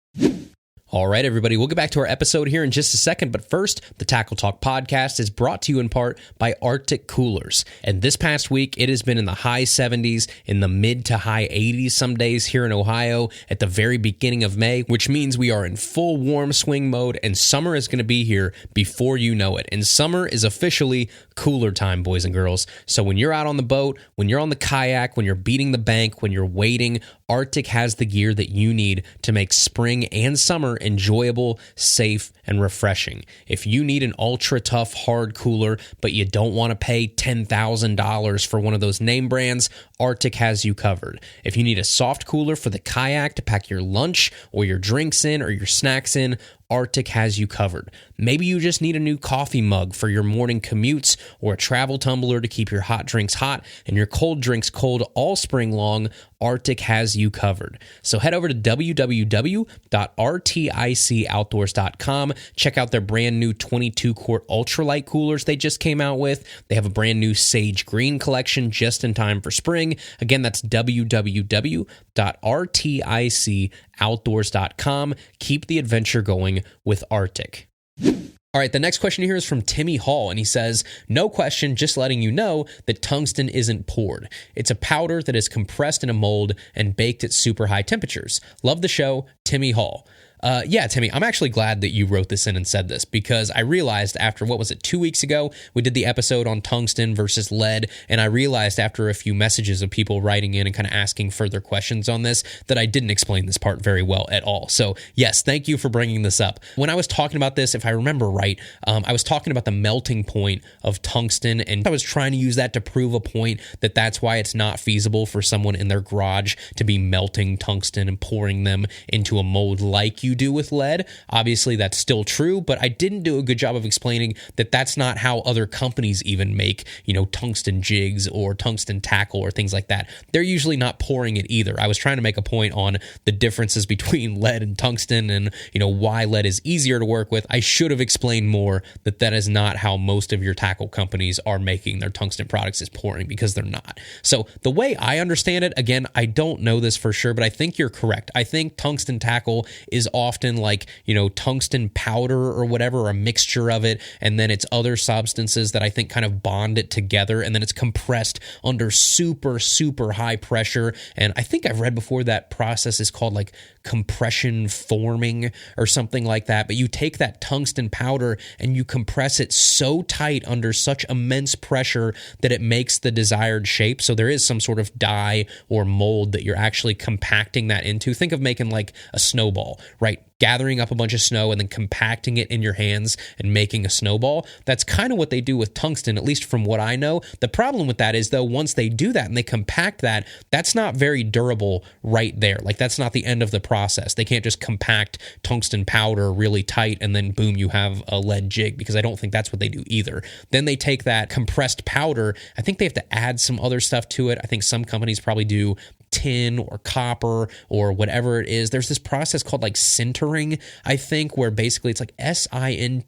All right, everybody, we'll get back to our episode here in just a second, but first, the Tackle Talk podcast is brought to you in part by RTIC Coolers. And this past week, it has been in the high 70s, in the mid to high 80s some days here in Ohio at the very beginning of May, which means we are in full warm swing mode, and summer is going to be here before you know it. And summer is officially cooler time, boys and girls. So when you're out on the boat, when you're on the kayak, when you're beating the bank, when you're wading, RTIC has the gear that you need to make spring and summer enjoyable, safe, and refreshing. If you need an ultra tough hard cooler, but you don't want to pay $10,000 for one of those name brands, RTIC has you covered. If you need a soft cooler for the kayak to pack your lunch or your drinks in or your snacks in, RTIC has you covered. Maybe you just need a new coffee mug for your morning commutes or a travel tumbler to keep your hot drinks hot and your cold drinks cold all spring long. RTIC has you covered. So head over to www.rticoutdoors.com. Check out their brand new 22-quart ultralight coolers they just came out with. They have a brand new Sage Green collection just in time for spring. Again, that's www.rticoutdoors.com. Keep the adventure going with RTIC. All right, the next question here is from Timmy Hall, and he says, no question, just letting you know that tungsten isn't poured. It's a powder that is compressed in a mold and baked at super high temperatures. Love the show, Timmy Hall. Yeah, Timmy, I'm actually glad that you wrote this in and said this, because I realized after, 2 weeks ago, we did the episode on tungsten versus lead, and I realized after a few messages of people writing in and kind of asking further questions on this that I didn't explain this part very well at all. So yes, thank you for bringing this up. When I was talking about this, if I remember right, I was talking about the melting point of tungsten, and I was trying to use that to prove a point that that's why it's not feasible for someone in their garage to be melting tungsten and pouring them into a mold like you do with lead. Obviously, that's still true, but I didn't do a good job of explaining that that's not how other companies even make, tungsten jigs or tungsten tackle or things like that. They're usually not pouring it either. I was trying to make a point on the differences between lead and tungsten and, why lead is easier to work with. I should have explained more that is not how most of your tackle companies are making their tungsten products, is pouring, because they're not. So the way I understand it, again, I don't know this for sure, but I think you're correct. I think tungsten tackle is often like, tungsten powder or whatever, or a mixture of it, and then it's other substances that I think kind of bond it together, and then it's compressed under super, super high pressure. And I think I've read before that process is called like compression forming or something like that. But you take that tungsten powder and you compress it so tight under such immense pressure that it makes the desired shape. So there is some sort of die or mold that you're actually compacting that into. Think of making like a snowball, right? Gathering up a bunch of snow and then compacting it in your hands and making a snowball. That's kind of what they do with tungsten, at least from what I know. The problem with that is, though, once they do that and they compact that, that's not very durable right there. Like, that's not the end of the process. They can't just compact tungsten powder really tight and then boom, you have a lead jig, because I don't think that's what they do either. Then they take that compressed powder. I think they have to add some other stuff to it. I think some companies probably do tin or copper or whatever it is. There's this process called like sintering, I think, where basically it's like SINTERING,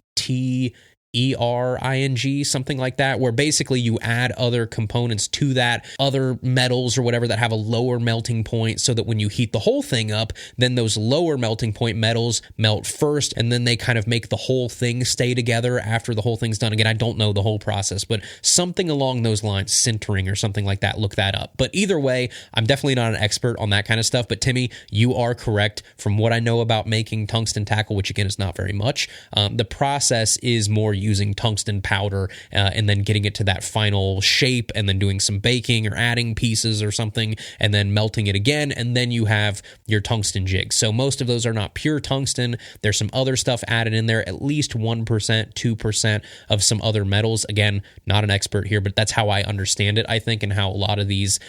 something like that, where basically you add other components to that, other metals or whatever that have a lower melting point, so that when you heat the whole thing up, then those lower melting point metals melt first, and then they kind of make the whole thing stay together after the whole thing's done. Again, I don't know the whole process, but something along those lines, sintering or something like that, look that up. But either way, I'm definitely not an expert on that kind of stuff, but Timmy, you are correct. From what I know about making tungsten tackle, which again is not very much, the process is more using tungsten powder and then getting it to that final shape, and then doing some baking or adding pieces or something, and then melting it again, and then you have your tungsten jigs. So most of those are not pure tungsten. There's some other stuff added in there, at least 1%, 2% of some other metals. Again, not an expert here, but that's how I understand it, I think, and how a lot of these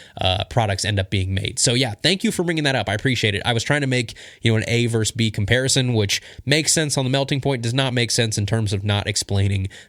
products end up being made. So yeah, thank you for bringing that up. I appreciate it. I was trying to make, an A versus B comparison, which makes sense on the melting point, does not make sense in terms of not explaining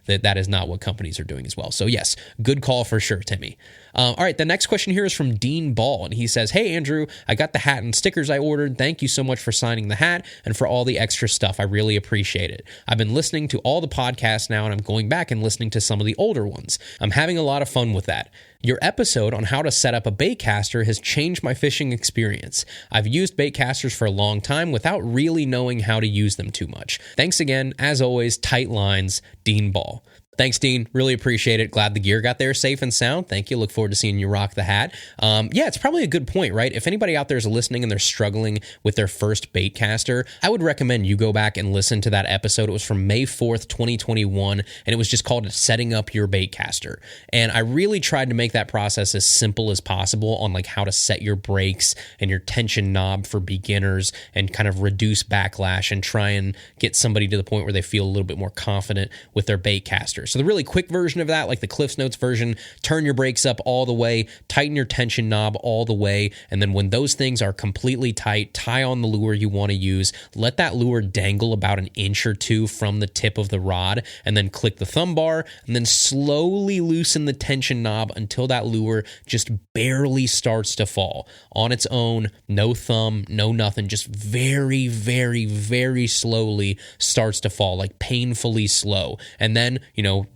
that is not what companies are doing as well. So yes, good call for sure, Timmy. All right, the next question here is from Dean Ball, and he says, hey, Andrew, I got the hat and stickers I ordered. Thank you so much for signing the hat and for all the extra stuff. I really appreciate it. I've been listening to all the podcasts now, and I'm going back and listening to some of the older ones. I'm having a lot of fun with that. Your episode on how to set up a baitcaster has changed my fishing experience. I've used baitcasters for a long time without really knowing how to use them too much. Thanks again. As always, tight lines, Dean Ball. Thanks, Dean. Really appreciate it. Glad the gear got there safe and sound. Thank you. Look forward to seeing you rock the hat. Yeah, it's probably a good point, right? If anybody out there is listening and they're struggling with their first baitcaster, I would recommend you go back and listen to that episode. It was from May 4th, 2021, and it was just called Setting Up Your Baitcaster. And I really tried to make that process as simple as possible on like how to set your brakes and your tension knob for beginners and kind of reduce backlash and try and get somebody to the point where they feel a little bit more confident with their baitcaster. So the really quick version of that, like the Cliff's Notes version, turn your brakes up all the way, tighten your tension knob all the way, and then when those things are completely tight, tie on the lure you want to use, let that lure dangle about an inch or two from the tip of the rod, and then click the thumb bar, and then slowly loosen the tension knob until that lure just barely starts to fall. On its own, no thumb, no nothing, just very, very, very slowly starts to fall, like painfully slow. And then,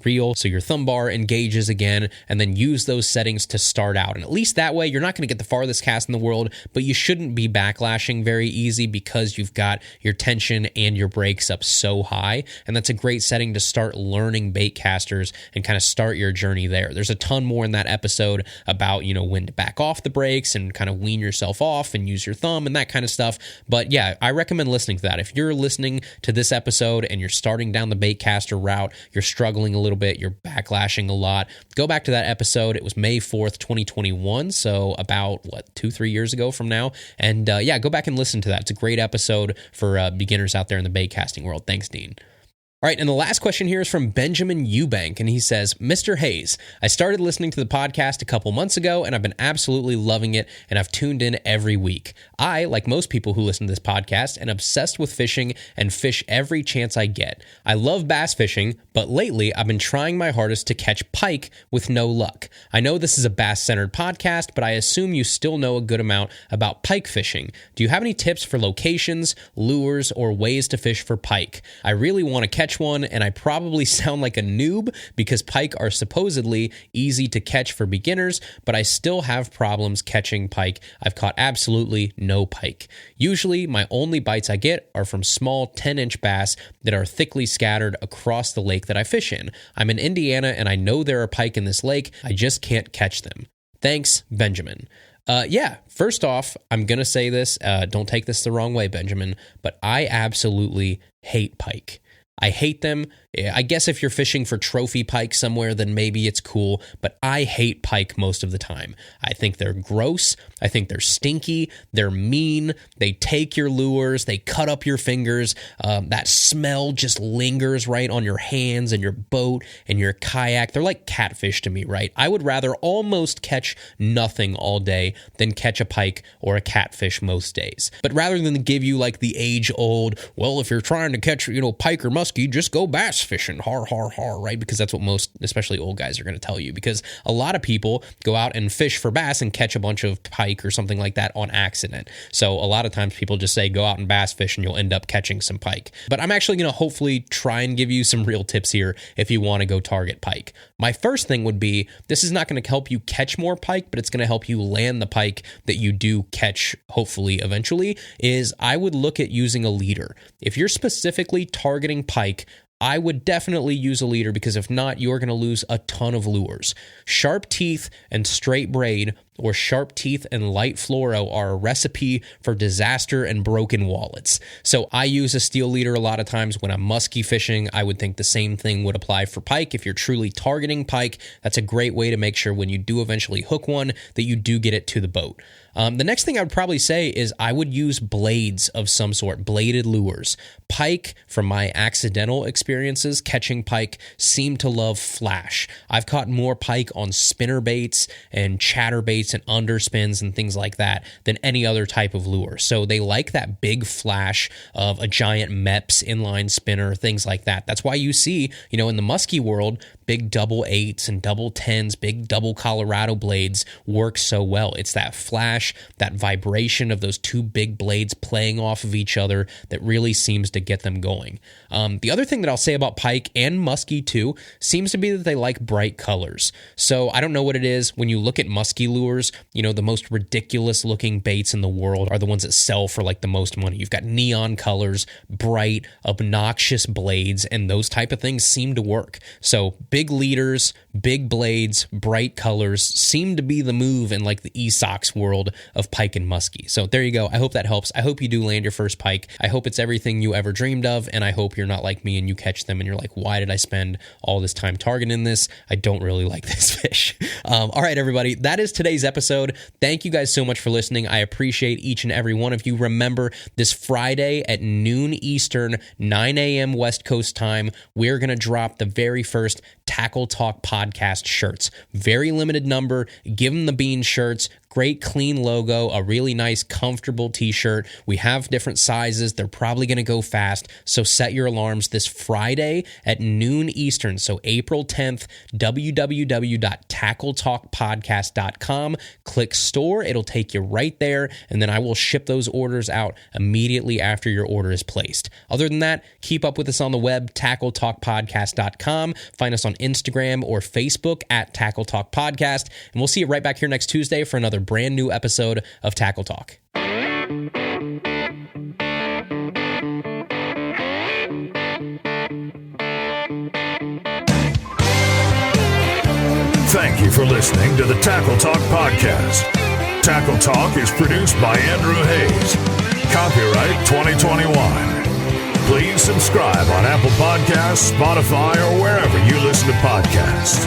reel so your thumb bar engages again, and then use those settings to start out. And at least that way, you're not going to get the farthest cast in the world, but you shouldn't be backlashing very easy because you've got your tension and your brakes up so high. And that's a great setting to start learning bait casters and kind of start your journey there. There's a ton more in that episode about, when to back off the brakes and kind of wean yourself off and use your thumb and that kind of stuff. But yeah, I recommend listening to that. If you're listening to this episode and you're starting down the bait caster route, you're struggling a little bit, you're backlashing a lot, go back to that episode. It was May 4th, 2021, so about 2-3 years ago from now. And yeah, go back and listen to that. It's a great episode for beginners out there in the bait casting world. Thanks, Dean. All right, and the last question here is from Benjamin Eubank, and he says, Mr. Hayes, I started listening to the podcast a couple months ago, and I've been absolutely loving it, and I've tuned in every week. I, like most people who listen to this podcast, am obsessed with fishing and fish every chance I get. I love bass fishing, but lately I've been trying my hardest to catch pike with no luck. I know this is a bass-centered podcast, but I assume you still know a good amount about pike fishing. Do you have any tips for locations, lures, or ways to fish for pike? I really want to catch one, and I probably sound like a noob because pike are supposedly easy to catch for beginners, but I still have problems catching pike. I've caught absolutely no pike. Usually, my only bites I get are from small 10-inch bass that are thickly scattered across the lake that I fish in. I'm in Indiana, and I know there are pike in this lake. I just can't catch them. Thanks, Benjamin. Yeah, first off, I'm going to say this. Don't take this the wrong way, Benjamin, but I absolutely hate pike. I hate them. I guess if you're fishing for trophy pike somewhere, then maybe it's cool, but I hate pike most of the time. I think they're gross. I think they're stinky. They're mean. They take your lures. They cut up your fingers. That smell just lingers right on your hands and your boat and your kayak. They're like catfish to me, right? I would rather almost catch nothing all day than catch a pike or a catfish most days. But rather than give you like the age-old, well, if you're trying to catch, pike or muskie, just go bass fishing, right? Because that's what most, especially old guys, are going to tell you. Because a lot of people go out and fish for bass and catch a bunch of pike or something like that on accident. So a lot of times people just say, go out and bass fish and you'll end up catching some pike. But I'm actually going to hopefully try and give you some real tips here if you want to go target pike. My first thing would be, this is not going to help you catch more pike, but it's going to help you land the pike that you do catch, hopefully, eventually, is I would look at using a leader. If you're specifically targeting pike, I would definitely use a leader because if not, you're going to lose a ton of lures. Sharp teeth and straight braid or sharp teeth and light fluoro are a recipe for disaster and broken wallets. So I use a steel leader a lot of times when I'm musky fishing. I would think the same thing would apply for pike. If you're truly targeting pike, that's a great way to make sure when you do eventually hook one that you do get it to the boat. The next thing I would probably say is I would use blades of some sort, bladed lures. Pike, from my accidental experiences catching pike, seem to love flash. I've caught more pike on spinner baits and chatter baits and underspins and things like that than any other type of lure. So they like that big flash of a giant Mepps inline spinner, things like that. That's why you see, in the musky world, big double 8s and double 10s, big double Colorado blades work so well. It's that flash, that vibration of those two big blades playing off of each other that really seems to get them going. The other thing that I'll say about Pike and Muskie too seems to be that they like bright colors. So I don't know what it is. When you look at muskie lures, the most ridiculous looking baits in the world are the ones that sell for like the most money. You've got neon colors, bright, obnoxious blades, and those type of things seem to work. So big leaders, big blades, bright colors seem to be the move in like the eSox world of Pike and Muskie. So there you go. I hope that helps. I hope you do land your first Pike. I hope it's everything you ever dreamed of, and I hope you're not like me and you catch them and you're like, why did I spend all this time targeting this? I don't really like this fish. All right, everybody, that is today's episode. Thank you guys so much for listening. I appreciate each and every one of you. Remember, this Friday at noon Eastern, 9 a.m. West Coast time, we're going to drop the very first Tackle Talk podcast shirts. Very limited number. Give them the bean shirts. Great clean logo, a really nice comfortable t-shirt. We have different sizes. They're probably going to go fast. So set your alarms this Friday at noon Eastern. So April 10th, www.tackletalkpodcast.com. Click store. It'll take you right there. And then I will ship those orders out immediately after your order is placed. Other than that, keep up with us on the web, tackletalkpodcast.com. Find us on Instagram or Facebook at Tackle Talk Podcast. And we'll see you right back here next Tuesday for another brand new episode of Tackle Talk. Thank you for listening to the Tackle Talk Podcast. Tackle Talk is produced by Andrew Hayes. Copyright 2021. Please subscribe on Apple Podcasts, Spotify, or wherever you listen to podcasts.